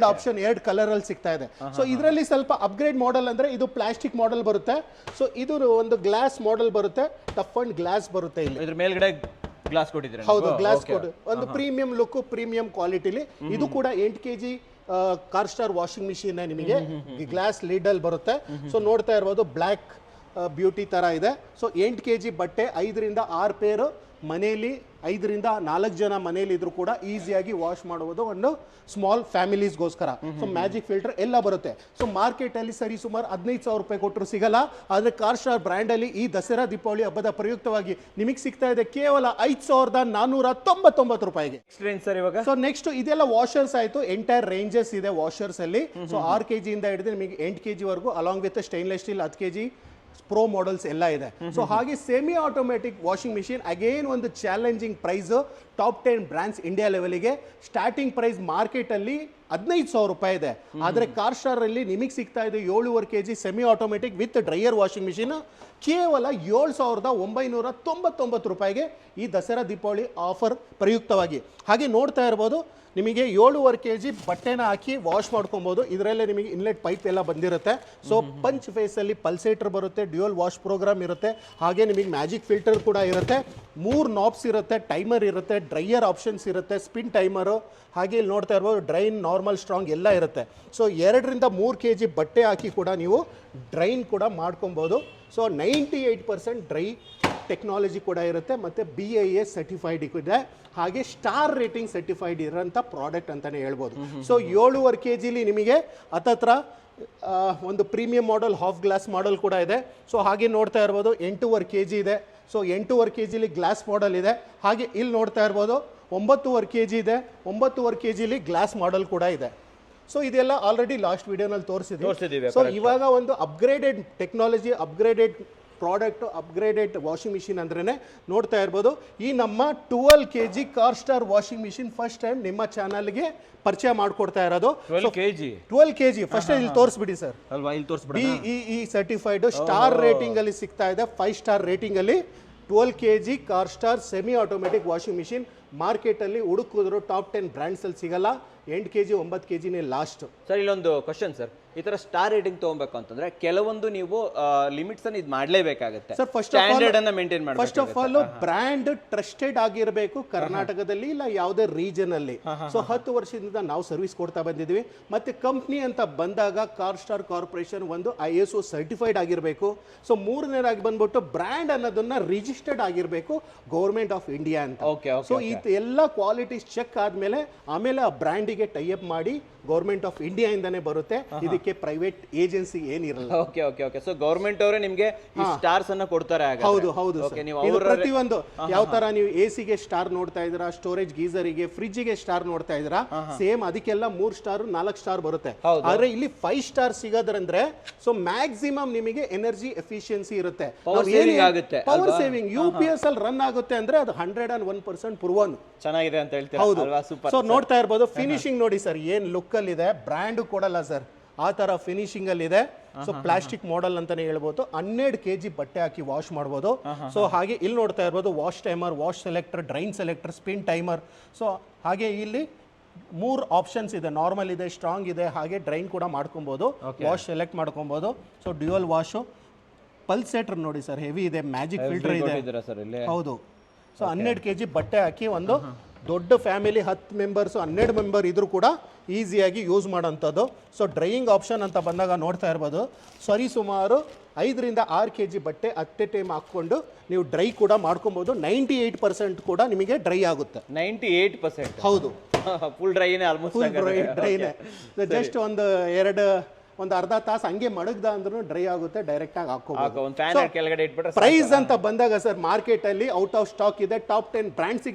ಆಪ್ಷನ್ 2 ಕಲರ್ ಅಲ್ಲಿ ಸಿಗ್ತಾ ಇದೆ. ಸೊ ಇದರಲ್ಲಿ ಸ್ವಲ್ಪ ಅಪ್ಗ್ರೇಡ್ ಮಾಡೆಲ್ ಅಂದ್ರೆ ಇದು ಪ್ಲಾಸ್ಟಿಕ್ ಮಾಡೆಲ್ ಬರುತ್ತೆ. ಸೊ ಇದು ಒಂದು ಗ್ಲಾಸ್ ಮಾಡೆಲ್ ಬರುತ್ತೆ, ಟಫ್ ಅಂಡ್ ಗ್ಲಾಸ್ ಬರುತ್ತೆ. ಇಲ್ಲಿ ಇದ್ರ ಮೇಲ್ಗಡೆ ಗ್ಲಾಸ್ ಕೊಟ್ಟಿದ್ರೆ, ಹೌದು ಗ್ಲಾಸ್ ಕೊಟ್ಟು ಒಂದು ಪ್ರೀಮಿಯಂ ಲುಕ್, ಪ್ರೀಮಿಯಂ ಕ್ವಾಲಿಟಿಲಿ. ಇದು ಕೂಡ 8 kg Carstar washing machine ನಿಮಗೆ ಗ್ಲಾಸ್ ಲೀಡ್ ಅಲ್ಲಿ ಬರುತ್ತೆ. ಸೊ ನೋಡ್ತಾ ಇರ್ಬೋದು ಬ್ಲ್ಯಾಕ್ ಬ್ಯೂಟಿ ತರ ಇದೆ. ಸೊ 8 kg ಬಟ್ಟೆ 5 ರಿಂದ 6 ಪೇರು ಮನೆಯಲ್ಲಿ 5 ರಿಂದ 4 ಜನ ಮನೆಯಲ್ಲಿ ಇದ್ರು ಕೂಡ ಈಸಿಯಾಗಿ ವಾಶ್ ಮಾಡುವುದು, ಒಂದು ಸ್ಮಾಲ್ ಫ್ಯಾಮಿಲೀಸ್ಗೋಸ್ಕರ. ಸೊ ಮ್ಯಾಜಿಕ್ ಫಿಲ್ಟರ್ ಎಲ್ಲ ಬರುತ್ತೆ. ಸೊ ಮಾರ್ಕೆಟಲ್ಲಿ ಸರಿ ಸುಮಾರು 15,000 ರೂಪಾಯಿ ಕೊಟ್ಟರು ಸಿಗಲ್ಲ. ಆದರೆ ಕಾರ್ ಸ್ಟಾರ್ ಬ್ರ್ಯಾಂಡಲ್ಲಿ ಈ ದಸರಾ ದೀಪಾವಳಿ ಹಬ್ಬದ ಪ್ರಯುಕ್ತವಾಗಿ ನಿಮಗೆ ಸಿಗ್ತಾ ಇದೆ ಕೇವಲ 5,499 ರೂಪಾಯಿಗೆ. ಸೊ ನೆಕ್ಸ್ಟ್ ಇದೆಲ್ಲ ವಾಷರ್ಸ್ ಆಯಿತು. ಎಂಟೈರ್ ರೇಂಜಸ್ ಇದೆ ವಾಷರ್ಸ್ ಅಲ್ಲಿ. ಸೊ 6 kg ಇಂದ ಹಿಡಿದು ನಿಮಗೆ 8 kg ವರೆಗೂ, along with stainless steel 10 kg pro models ಎಲ್ಲ ಇದೆ. ಸೊ ಹಾಗೆ semi automatic washing machine again ಒಂದು challenging price. Top 10 brands India ಲೆವೆಲ್ಗೆ. ಸ್ಟಾರ್ಟಿಂಗ್ ಪ್ರೈಸ್ ಮಾರ್ಕೆಟಲ್ಲಿ 15,000 ರೂಪಾಯಿ ಇದೆ. ಆದರೆ ಕಾರ್ ಸ್ಟಾರ್ ಅಲ್ಲಿ ನಿಮಗೆ ಸಿಗ್ತಾ ಇದೆ 7.5 kg semi automatic with dryer washing machine ಕೇವಲ 7,999 ರೂಪಾಯಿಗೆ ಈ ದಸರಾ ದೀಪಾವಳಿ ಆಫರ್ ಪ್ರಯುಕ್ತವಾಗಿ. ಹಾಗೆ ನೋಡ್ತಾ ಇರ್ಬೋದು ನಿಮಗೆ 7.5 kg ಬಟ್ಟೆನ ಹಾಕಿ ವಾಶ್ ಮಾಡ್ಕೊಬೋದು. ಇದರಲ್ಲೇ ನಿಮಗೆ ಇನ್ಲೆಟ್ ಪೈಪ್ ಎಲ್ಲ ಬಂದಿರುತ್ತೆ. ಸೊ ಪಂಚ್ ಫೇಸಲ್ಲಿ ಪಲ್ಸೇಟರ್ ಬರುತ್ತೆ, ಡ್ಯೂಯಲ್ ವಾಶ್ ಪ್ರೋಗ್ರಾಮ್ ಇರುತ್ತೆ, ಹಾಗೆ ನಿಮಗೆ ಮ್ಯಾಜಿಕ್ ಫಿಲ್ಟರ್ ಕೂಡ ಇರುತ್ತೆ, 3 ನಾಬ್ಸ್ ಇರುತ್ತೆ, ಟೈಮರ್ ಇರುತ್ತೆ, ಡ್ರೈಯರ್ ಆಪ್ಷನ್ಸ್ ಇರುತ್ತೆ, ಸ್ಪಿನ್ ಟೈಮರು, ಹಾಗೆ ಇಲ್ಲಿ ನೋಡ್ತಾ ಇರ್ಬೋದು ಡ್ರೈನ್, ನಾರ್ಮಲ್, ಸ್ಟ್ರಾಂಗ್ ಎಲ್ಲ ಇರುತ್ತೆ. ಸೊ 2 ರಿಂದ 3 kg ಬಟ್ಟೆ ಹಾಕಿ ಕೂಡ ನೀವು ಡ್ರೈನ್ ಕೂಡ ಮಾಡ್ಕೊಬೋದು. ಸೊ 98% ಡ್ರೈ ಟೆಕ್ನಾಲಜಿ ಕೂಡ ಇರುತ್ತೆ, ಮತ್ತು BIS ಸರ್ಟಿಫೈಡ್ ಇದೆ, ಹಾಗೆ ಸ್ಟಾರ್ ರೇಟಿಂಗ್ ಸರ್ಟಿಫೈಡ್ ಇರೋಂಥ ಪ್ರಾಡಕ್ಟ್ ಅಂತಲೇ ಹೇಳ್ಬೋದು. ಸೊ 7.5 kg ನಿಮಗೆ ಹತ್ತತ್ರ ಒಂದು premium model, half glass model ಕೂಡ ಇದೆ. ಸೊ ಹಾಗೆ ನೋಡ್ತಾ ಇರ್ಬೋದು 8.5 kg ಇದೆ. ಸೊ 8.5 kg ಗ್ಲಾಸ್ ಮಾಡೆಲ್ ಇದೆ. ಹಾಗೆ ಇಲ್ಲಿ ನೋಡ್ತಾ ಇರ್ಬೋದು 9.5 kg ಇದೆ, 9.5 kg ಗ್ಲಾಸ್ ಮಾಡೆಲ್ ಕೂಡ ಇದೆ. ಸೊ ಇದೆಲ್ಲ ಆಲ್ರೆಡಿ ಲಾಸ್ಟ್ ವಿಡಿಯೋನಲ್ಲಿ ತೋರಿಸಿದ್ದೀವಿ. ಸೊ ಇವಾಗ ಒಂದು upgraded technology, upgraded product, upgraded washing machine ಅಂದ್ರೇ ನೋಡ್ತಾ ಇರ್ಬೋದು. ಈ ನಮ್ಮ 12 kg Carstar washing machine first time ನಿಮ್ಮ ಚಾನಲ್ಗೆ ಪರಿಚಯ ಮಾಡ್ಕೊಡ್ತಾ ಇರೋದು. 12 kg ಫಸ್ಟ್ ಇಲ್ಲಿ ತೋರಿಸ್ಬಿಡಿ sir. BEE certified star rating ಅಲ್ಲಿ ಸಿಗ್ತಾ ಇದೆ, 5 ಸ್ಟಾರ್ ರೇಟಿಂಗ್ ಅಲ್ಲಿ 12 kg Carstar semi automatic washing machine. ಮಾರ್ಕೆಟಲ್ಲಿ ಹುಡುಕಿದ್ರು ಟಾಪ್ 10 ಬ್ರ್ಯಾಂಡ್ಸ್ ಅಲ್ಲಿ ಸಿಗಲ್ಲ. 8 kg 9 kg ಲಾಸ್ಟ್. ಸರ್ ಇಲ್ಲೊಂದು ಕ್ವಶನ್ ಸರ್, ಈ ತರ ಸ್ಟಾರ್ ರೇಟಿಂಗ್ ತಗೋಬೇಕು ಅಂತಂದ್ರೆ ಕೆಲವೊಂದು ನೀವು ಲಿಮಿಟ್ಸ್ ಅನ್ನು ಇದು ಮಾಡಲೇಬೇಕಾಗುತ್ತೆ ಸರ್. ಸ್ಟ್ಯಾಂಡರ್ಡ್ ಅನ್ನ ಮೇಂಟೈನ್ ಮಾಡಬೇಕು. First of all brand trusted ಆಗಿರಬೇಕು ಕರ್ನಾಟಕದಲ್ಲಿ, ಇಲ್ಲ ಯಾವುದೇ ರೀಜನ್ ಅಲ್ಲಿ. ಸೊ 10 ವರ್ಷದಿಂದ ನಾವು ಸರ್ವಿಸ್ ಕೊಡ್ತಾ ಬಂದಿದ್ವಿ. ಮತ್ತೆ ಕಂಪ್ನಿ ಅಂತ ಬಂದಾಗ ಕಾರ್ ಸ್ಟಾರ್ ಕಾರ್ಪೊರೇಷನ್ ಒಂದು ISO ಸರ್ಟಿಫೈಡ್ ಆಗಿರಬೇಕು. ಸೊ 3ನೇದಾಗಿ ಬಂದ್ಬಿಟ್ಟು ಬ್ರ್ಯಾಂಡ್ ಅನ್ನೋದನ್ನ ರಿಜಿಸ್ಟರ್ಡ್ ಆಗಿರಬೇಕು ಗೌರ್ಮೆಂಟ್ ಆಫ್ ಇಂಡಿಯಾ ಅಂತ. ಸೊ ಈ ಎಲ್ಲ ಕ್ವಾಲಿಟೀಸ್ ಚೆಕ್ ಆದ್ಮೇಲೆ ಆಮೇಲೆ ಆ ಬ್ರ್ಯಾಂಡಿಗೆ ಟೈ ಅಪ್ ಮಾಡಿ ಗೌರ್ಮೆಂಟ್ ಆಫ್ ಇಂಡಿಯಾ ಇಂದಾನೆ ಬರುತ್ತೆ. ಇದಕ್ಕೆ ಪ್ರೈವೇಟ್ ಏಜೆನ್ಸಿ ಏನಿರಲ್ಲ. ಓಕೆ. ಸೊ ಗೌರ್ಮೆಂಟ್ ಅವರೇ ನಿಮಗೆ ಈ ಸ್ಟಾರ್ಸ್ ಅನ್ನ ಕೊಡ್ತಾರೆ. ಹೌದು. ಇದು ಪ್ರತಿಯೊಂದು ಯಾವ ತರ ನೀವು AC ಗೆ ಸ್ಟಾರ್ ನೋಡ್ತಾ ಇದ್ದೀರಾ, ಸ್ಟೋರೇಜ್ ಗೀಸರಿಗೆ, ಫ್ರಿಜ್ ಗೆ ಸ್ಟಾರ್ ನೋಡ್ತಾ ಇದ್ದೀರಾ, ಸೇಮ್ ಅದಕ್ಕೆಲ್ಲ 3 ಸ್ಟಾರ್ 4 ಸ್ಟಾರ್ ಬರುತ್ತೆ. ಆದ್ರೆ ಇಲ್ಲಿ 5 ಸ್ಟಾರ್ ಸಿಗೋದ್ರಂದ್ರೆ ಸೊ ಮ್ಯಾಕ್ಸಿಮಮ್ ನಿಮಗೆ ಎನರ್ಜಿ ಎಫಿಷಿಯನ್ಸಿ ಇರುತ್ತೆ, ಪವರ್ ಸೇವಿಂಗ್. UPS ಅಲ್ಲಿ ರನ್ ಆಗುತ್ತೆ ಅಂದ್ರೆ ಅದು 101% ಪ್ರೂವನ್ ಚೆನ್ನಾಗಿದೆ ಅಂತ ಹೇಳ್ತೀರಾ. ಹೌದು. ಸೊ ನೋಡ್ತಾ ಇರ್ಬೋದು ಫಿನಿಶಿಂಗ್ ನೋಡಿ ಸರ್, ಏನ್ ಲುಕ್ ಅಲ್ಲಿ ಇದೆ, ಬ್ರ್ಯಾಂಡ್ ಕೊಡಲ್ಲ ಸರ್, ಆ ತರ ಫಿನಿಶಿಂಗ್ ಅಲ್ಲಿ ಇದೆ. ಸೊ ಪ್ಲಾಸ್ಟಿಕ್ ಮಾಡೆಲ್ ಅಂತಾನೆ ಹೇಳ್ಬೋದು. 12 kg ಬಟ್ಟೆ ಹಾಕಿ ವಾಶ್ ಮಾಡ್ಬೋದು. ಸೊ ಹಾಗೆ ಇಲ್ಲಿ ನೋಡ್ತಾ ಇರ್ಬೋದು wash timer, wash selector, drain selector, spin timer. So ಹಾಗೆ ಇಲ್ಲಿ 3 ಆಪ್ಷನ್ಸ್ ಇದೆ, ನಾರ್ಮಲ್ ಇದೆ, ಸ್ಟ್ರಾಂಗ್ ಇದೆ, ಹಾಗೆ ಡ್ರೈನ್ ಕೂಡ ಮಾಡ್ಕೊಬೋದು, ವಾಶ್ ಸೆಲೆಕ್ಟ್ ಮಾಡ್ಕೊಬೋದು. ಸೊ ಡ್ಯೂಯಲ್ ವಾಶು, ಪಲ್ಸೇಟರ್ ನೋಡಿ ಸರ್, ಹೆವಿ ಇದೆ, ಮ್ಯಾಜಿಕ್ ಫಿಲ್ಟರ್ ಇದೆ. ಹೌದು. ಸೊ 12 kg ಬಟ್ಟೆ ಹಾಕಿ ಒಂದು ದೊಡ್ಡ ಫ್ಯಾಮಿಲಿ 10 ಮೆಂಬರ್ಸು 12 ಮೆಂಬರ್ ಇದ್ರೂ ಕೂಡ ಈಸಿಯಾಗಿ ಯೂಸ್ ಮಾಡೋಂಥದ್ದು. ಸೊ ಡ್ರೈಯಿಂಗ್ ಆಪ್ಷನ್ ಅಂತ ಬಂದಾಗ ನೋಡ್ತಾ ಇರ್ಬೋದು, ಸುಮಾರು 5 ರಿಂದ 6 kg ಬಟ್ಟೆ ಅಟ್ ಎ ಟೈಮ್ ಹಾಕ್ಕೊಂಡು ನೀವು ಡ್ರೈ ಕೂಡ ಮಾಡ್ಕೊಬೋದು. 98% ಕೂಡ ನಿಮಗೆ ಡ್ರೈ ಆಗುತ್ತೆ. 98%? ಹೌದು, ಫುಲ್ ಡ್ರೈನೇ, ಆಲ್ಮೋಸ್ಟ್ ಫುಲ್ ಡ್ರೈನೇ. ಜಸ್ಟ್ ಒಂದು ಅರ್ಧ ತಾಸು ಹಂಗೆ ಮಡಗ್ದ ಅಂದ್ರೂ ಡ್ರೈ ಆಗುತ್ತೆ, ಡೈರೆಕ್ಟ್ ಆಗಿ ಹಾಕೋಬಹುದು. ಪ್ರೈಸ್ ಅಂತ ಬಂದಾಗ ಸರ್, ಮಾರ್ಕೆಟ್ ಅಲ್ಲಿ ಔಟ್ ಆಫ್ ಸ್ಟಾಕ್ ಇದೆ. ಟಾಪ್ 10 ಬ್ರ್ಯಾಂಡ್ಸ್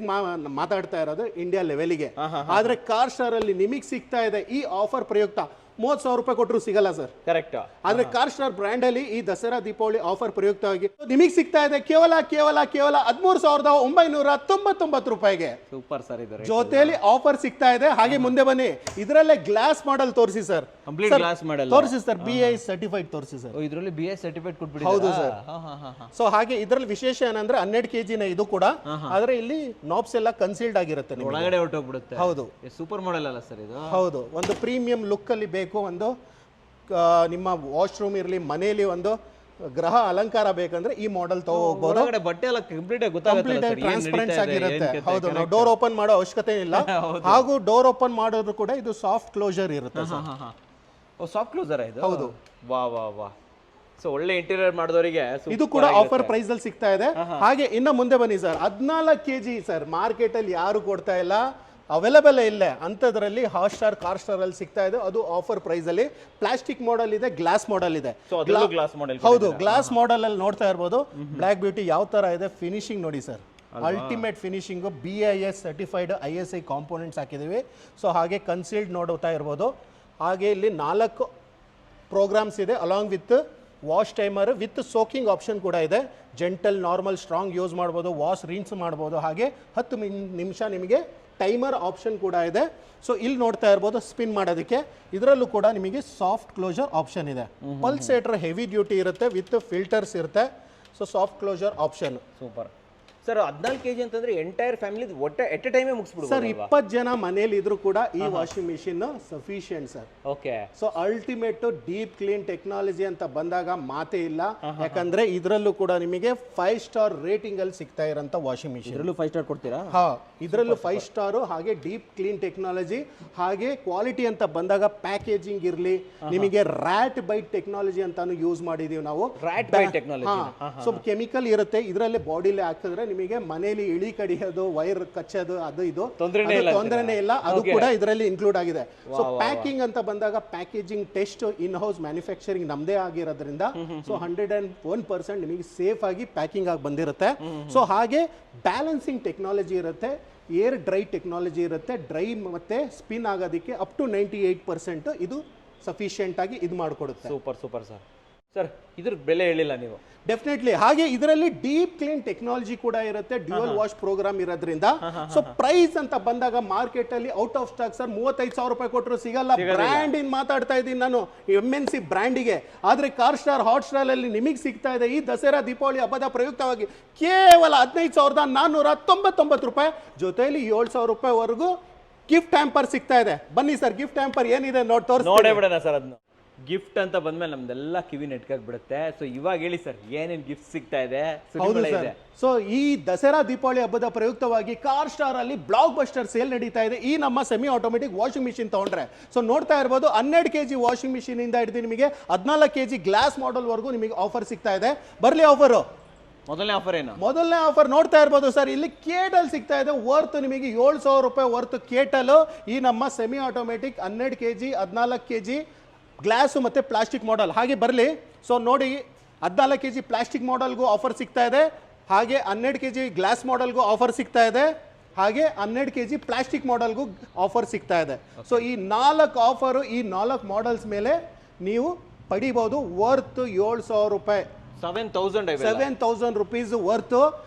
ಮಾತಾಡ್ತಾ ಇರೋದು ಇಂಡಿಯಾ ಲೆವೆಲ್ಗೆ. ಆದ್ರೆ ಕಾರ್ ಸ್ಟಾರ್ ಅಲ್ಲಿ ನಿಮಗೆ ಸಿಗ್ತಾ ಇದೆ ಈ ಆಫರ್ ಪ್ರಯುಕ್ತ 30,000 ರೂಪಾಯಿ ಕೊಟ್ಟರು ಸಿಗಲ್ಲ ಸರ್. ಕರೆಕ್ಟ್. ಆದ್ರೆ ಕಾರ್ ಸ್ಟಾರ್ ಬ್ರ್ಯಾಂಡ್ ಅಲ್ಲಿ ಈ ದಸರಾ ದೀಪಾವಳಿ ಆಫರ್ ಪ್ರಯುಕ್ತವಾಗಿ ನಿಮಗೆ ಸಿಗ್ತಾ ಇದೆ ಕೇವಲ 13,999 ರೂಪಾಯಿಗೆ. Super sir. ಇದರ ಜೊತೆಲಿ ಆಫರ್ ಸಿಗ್ತಾ ಇದೆ. ಹಾಗೆ ಮುಂದೆ ಬನ್ನಿ, ಇದರಲ್ಲೇ ಗ್ಲಾಸ್ ಮಾಡೆಲ್ ತೋರಿಸಿ ಸರ್. ಕಂಪ್ಲೀಟ್ ಗ್ಲಾಸ್ ಮಾಡೆಲ್ ತೋರಿಸಿ ಸರ್, BIS ಸರ್ಟಿಫೈಡ್ ತೋರಿಸಿ ಸರ್. ಇದರಲ್ಲಿ BIS ಸರ್ಟಿಫೈಡ್ ಕೊಟ್ಬಿಡಿ. ಹೌದು ಸರ್. ಸೊ ಹಾಗೆ ಇದರಲ್ಲಿ ವಿಶೇಷ ಏನಂದ್ರೆ 12 kg ಇದು ಕೂಡ, ಆದ್ರೆ ಇಲ್ಲಿ ನಾಬ್ಸ್ ಎಲ್ಲ ಕನ್ಸೀಲ್ಡ್ ಆಗಿರುತ್ತೆ, ಒಳಗಡೆ ಹೊರಟೋಗ್ಬಿಡುತ್ತೆ. ಹೌದು. ಸೂಪರ್ ಮಾಡೆಲ್ ಅಲ್ಲ ಸರ್ ಇದು? ಹೌದು. ಒಂದು ಪ್ರೀಮಿಯಂ ಲುಕ್ ಅಲ್ಲಿ ಬೇಕು, ಒಂದು ನಿಮ್ಮ ವಾಶ್ರೂಮ್ ಇರಲಿ, ಮನೆಯಲ್ಲಿ ಒಂದು ಗ್ರಹ ಅಲಂಕಾರ ಬೇಕಂದ್ರೆ ಈ ಮಾಡೆಲ್ ತಗೋಬಹುದು. ಬಟ್ಟೆ ಎಲ್ಲ ಕಂಪ್ಲೀಟ್ ಟ್ರಾನ್ಸ್ಪರೆನ್ಸ್ ಆಗಿರುತ್ತೆ. ಹೌದು. ನಾವು ಡೋರ್ ಓಪನ್ ಮಾಡೋ ಅವಶ್ಯಕತೆ ಇಲ್ಲ. ಹಾಗೂ ಡೋರ್ ಓಪನ್ ಮಾಡೋದು ಕೂಡ ಇದು ಸಾಫ್ಟ್ ಕ್ಲೋಸರ್ ಇರುತ್ತೆ. ಸಾಫ್ಟ್ ಕ್ಲೋಸರ್ ಇದು? ಹೌದು. ವಾ. ಸೊ ಒಳ್ಳೆ ಇಂಟೀರಿಯರ್ ಮಾಡಿದವರಿಗೆ ಇದು ಕೂಡ ಆಫರ್ ಪ್ರೈಸ್ ಅಲ್ಲಿ ಸಿಗ್ತಾ ಇದೆ. ಹಾಗೆ ಇನ್ನ ಮುಂದೆ ಬನ್ನಿ ಸರ್, 14 kg ಸರ್, ಮಾರ್ಕೆಟ್ ಅಲ್ಲಿ ಯಾರು ಕೊಡ್ತಾ ಇಲ್ಲ, ಅವೈಲೇಬಲ್ ಇಲ್ಲೇ ಅಂಥದ್ರಲ್ಲಿ ಹಾಟ್ ಸ್ಟಾರ್ ಕಾರ್ ಸ್ಟಾರ್ ಅಲ್ಲಿ ಸಿಗ್ತಾ ಇದೆ. ಅದು ಆಫರ್ ಪ್ರೈಸ್ ಅಲ್ಲಿ. ಪ್ಲಾಸ್ಟಿಕ್ ಮಾಡೆಲ್ ಇದೆ, ಗ್ಲಾಸ್ ಮಾಡೆಲ್ ಇದೆ. ಹೌದು, ಗ್ಲಾಸ್ ಮಾಡೆಲ್ ಅಲ್ಲಿ ನೋಡ್ತಾ ಇರ್ಬೋದು. ಬ್ಲಾಕ್ ಬ್ಯೂಟಿ ಯಾವ ತರ ಇದೆ, ಫಿನಿಶಿಂಗ್ ನೋಡಿ sir, ultimate finishing. BIS certified ISI components ಹಾಕಿದೀವಿ. ಸೊ ಹಾಗೆ ಕನ್ಸೀಲ್ಡ್ ನೋಡ್ತಾ ಇರ್ಬೋದು. ಹಾಗೆ ಇಲ್ಲಿ 4 ಪ್ರೋಗ್ರಾಮ್ಸ್ ಇದೆ, along with wash timer with soaking option ಕೂಡ ಇದೆ. ಜೆಂಟಲ್, ನಾರ್ಮಲ್, ಸ್ಟ್ರಾಂಗ್ ಯೂಸ್ ಮಾಡ್ಬೋದು, ವಾಶ್ ರಿನ್ಸ್ ಮಾಡ್ಬೋದು. ಹಾಗೆ 10 ನಿಮಿಷ ನಿಮಗೆ ಟೈಮರ್ ಆಪ್ಷನ್ ಕೂಡ ಇದೆ. ಸೊ ಇಲ್ಲಿ ನೋಡ್ತಾ ಇರ್ಬೋದು ಸ್ಪಿನ್ ಮಾಡೋದಕ್ಕೆ. ಇದರಲ್ಲೂ ಕೂಡ ನಿಮಗೆ ಸಾಫ್ಟ್ ಕ್ಲೋಸರ್ ಆಪ್ಷನ್ ಇದೆ. ಪಲ್ಸೇಟರ್ ಹೆವಿ ಡ್ಯೂಟಿ ಇರುತ್ತೆ, ವಿತ್ ಫಿಲ್ಟರ್ಸ್ ಇರುತ್ತೆ. So soft closer option. Super. Sir 14 kg ಅಂತಂದ್ರೆ ಎಂಟೈರ್ ಫ್ಯಾಮಿಲಿ ಒಟ್ಟೆ ಎಟ್ ಎ ಟೈಮೇ ಮುಗಿಸ್ಬಿಡ್ಬೋದು ಸರ್ 20 ಜನ ಮನೇಲಿ ಇದ್ರು ಕೂಡ ಈ washing machine sufficient sir. Okay. So ultimate deep clean technology ಅಂತ ಬಂದಾಗ ಮಾತೇ ಇಲ್ಲ. ಯಾಕಂದ್ರೆ ಇದರಲ್ಲೂ ಕೂಡ ನಿಮಗೆ 5 ಸ್ಟಾರ್ ರೇಟಿಂಗ್ ಅಲ್ಲಿ ಸಿಗ್ತಾ ಇರೋಂಥ ವಾಷಿಂಗ್ ಮಿಷಿನ್. ಇದರಲ್ಲೂ 5 ಸ್ಟಾರ್ ಕೊಡ್ತೀರಾ? ಹಾ, ಇದರಲ್ಲೂ 5 ಸ್ಟಾರ್, ಹಾಗೆ ಡೀಪ್ ಕ್ಲೀನ್ ಟೆಕ್ನಾಲಜಿ, ಹಾಗೆ ಕ್ವಾಲಿಟಿ ಅಂತ ಬಂದಾಗ ಪ್ಯಾಕೇಜಿಂಗ್ ಇರಲಿ, ನಿಮಗೆ ರ್ಯಾಟ್ ಬೈಟ್ ಟೆಕ್ನಾಲಜಿ ಅಂತಾನು ಯೂಸ್ ಮಾಡಿದೀವಿ ನಾವು. Rat bite technology. So chemical ಇರುತ್ತೆ ಇದರಲ್ಲೇ, ಬಾಡಿಲಿ ಹಾಕಿದ್ರೆ ನಿಮಗೆ ಮನೆಯಲ್ಲಿ ಇಳಿ ಕಡಿಯೋದು, ವೈರ್ ಕಚ್ಚೋದು, ಅದು ಇದು ತೊಂದರೆನೇ ಇಲ್ಲ. ಅದು ಕೂಡ ಇದರಲ್ಲಿ ಇನ್ಕ್ಲೂಡ್ ಆಗಿದೆ. ಸೊ ಪ್ಯಾಕಿಂಗ್ ಅಂತ ಬಂದಾಗ packaging test in house manufacturing ನಮ್ದೇ ಆಗಿರೋದ್ರಿಂದ ಸೊ 101% ನಿಮಗೆ ಸೇಫ್ ಆಗಿ ಪ್ಯಾಕಿಂಗ್ ಆಗಿ ಬಂದಿರುತ್ತೆ. ಸೊ ಹಾಗೆ ಬ್ಯಾಲೆನ್ಸಿಂಗ್ ಟೆಕ್ನಾಲಜಿ ಇರುತ್ತೆ, ಏರ್ ಡ್ರೈ ಟೆಕ್ನಾಲಜಿ ಇರುತ್ತೆ. ಡ್ರೈ ಮತ್ತೆ ಸ್ಪಿನ್ ಆಗೋದಕ್ಕೆ ಅಪ್ ಟು 98% ಇದು ಸಫಿಶಿಯೆಂಟ್ ಆಗಿ ಇದು ಮಾಡಿಕೊಡುತ್ತೆ. Super super sir. ಸರ್ ಇದ್ರ ಬೆಲೆ ಹೇಳಿಲ್ಲ ನೀವು. ಡೆಫಿನೆಟ್ಲಿ. ಹಾಗೆ ಇದರಲ್ಲಿ ಡೀಪ್ ಕ್ಲೀನ್ ಟೆಕ್ನಾಲಜಿ ಕೂಡ ಇರುತ್ತೆ, ಡ್ಯೂಯಲ್ ವಾಶ್ ಪ್ರೋಗ್ರಾಮ್ ಇರೋದ್ರಿಂದ. ಸೊ ಪ್ರೈಸ್ ಅಂತ ಬಂದಾಗ ಮಾರ್ಕೆಟ್ ಅಲ್ಲಿ ಔಟ್ ಆಫ್ ಸ್ಟಾಕ್ ಸರ್ 35,000 ರೂಪಾಯಿ ಕೊಟ್ಟರು ಸಿಗಲ್ಲ. ಬ್ರ್ಯಾಂಡ್ ಇನ್ ಮಾತಾಡ್ತಾ ಇದ್ದೀನಿ ನಾನು, MNC ಬ್ರ್ಯಾಂಡಿಗೆ. ಆದ್ರೆ ಕಾರ್ ಸ್ಟಾರ್, ಹಾಟ್ ಸ್ಟಾರ್ ಅಲ್ಲಿ ನಿಮಗೆ ಸಿಗ್ತಾ ಇದೆ ಈ ದಸರಾ ದೀಪಾವಳಿ ಹಬ್ಬದ ಪ್ರಯುಕ್ತವಾಗಿ ಕೇವಲ 15,499 ರೂಪಾಯಿ, ಜೊತೆಯಲ್ಲಿ 7,000 ರೂಪಾಯಿ ವರೆಗೂ ಗಿಫ್ಟ್ ಹ್ಯಾಂಪರ್ ಸಿಗ್ತಾ ಇದೆ. ಬನ್ನಿ ಸರ್, ಗಿಫ್ಟ್ ಹ್ಯಾಂಪರ್ ಏನಿದೆ ನೋಡೇ ಬಿಡೋಣ ಸರ್. ಅದನ್ನ ಗಿಫ್ಟ್ ಅಂತ ಬಂದ್ಮೇಲೆ ನಮ್ದೆಲ್ಲ ಕಿವಿ ನೆಟ್ಕಾಗ್ಬಿಡುತ್ತೆ. ಸೊ ಇವಾಗ ಹೇಳಿ ಸರ್, ಏನೇನ್ ಗಿಫ್ಟ್ ಸಿಗ್ತಾ ಇದೆ? ಸೊ ಈ ದಸರಾ ದೀಪಾವಳಿ ಹಬ್ಬದ ಪ್ರಯುಕ್ತವಾಗಿ ಕಾರ್ ಸ್ಟಾರ್ ಅಲ್ಲಿ ಬ್ಲಾಕ್ ಬಸ್ಟರ್ ಸೇಲ್ ನಡೀತಾ ಇದೆ. ಈ ನಮ್ಮ ಸೆಮಿ ಆಟೋಮೆಟಿಕ್ ವಾಷಿಂಗ್ ಮಿಷಿನ್ ತಗೊಂಡ್ರೆ ಸೊ ನೋಡ್ತಾ ಇರ್ಬೋದು, 12 kg ವಾಷಿಂಗ್ ಮಿಷಿನ್ ಇಂದ ಹಿಡಿದು ನಿಮಗೆ 14 kg ಗ್ಲಾಸ್ ಮಾಡೆಲ್ ವರೆಗೂ ನಿಮಗೆ ಆಫರ್ ಸಿಗ್ತಾ ಇದೆ. ಬರ್ಲಿ ಆಫರ್. ಮೊದಲನೇ ಆಫರ್ ಏನು? ಮೊದಲನೇ ಆಫರ್ ನೋಡ್ತಾ ಇರ್ಬೋದು ಸರ್, ಇಲ್ಲಿ ಕೇಟಲ್ ಸಿಗ್ತಾ ಇದೆ. ವರ್ತ್ ನಿಮಗೆ 7,000 ರೂಪಾಯಿ ವರ್ತ್ ಕೇಟಲ್. ಈ ನಮ್ಮ semi automatic 12 kg 14 kg glass ಮತ್ತು ಪ್ಲಾಸ್ಟಿಕ್ ಮಾಡೆಲ್. ಹಾಗೆ ಬರಲಿ. ಸೊ ನೋಡಿ, 14 kg ಪ್ಲಾಸ್ಟಿಕ್ ಮಾಡೆಲ್ಗೂ ಆಫರ್ ಸಿಗ್ತಾ ಇದೆ, ಹಾಗೆ 12 kg ಗ್ಲಾಸ್ ಮಾಡೆಲ್ಗೂ ಆಫರ್ ಸಿಗ್ತಾ ಇದೆ, ಹಾಗೆ 12 kg ಪ್ಲಾಸ್ಟಿಕ್ ಮಾಡೆಲ್ಗೂ ಆಫರ್ ಸಿಗ್ತಾ ಇದೆ. ಸೊ ಈ 4 ಆಫರು, ಈ 4 ಮಾಡೆಲ್ಸ್ ಮೇಲೆ ನೀವು ಪಡಿಬಹುದು. ವರ್ತ್ 7,000 ರೂಪಾಯಿ, 7,000 rupees ವರ್ತ್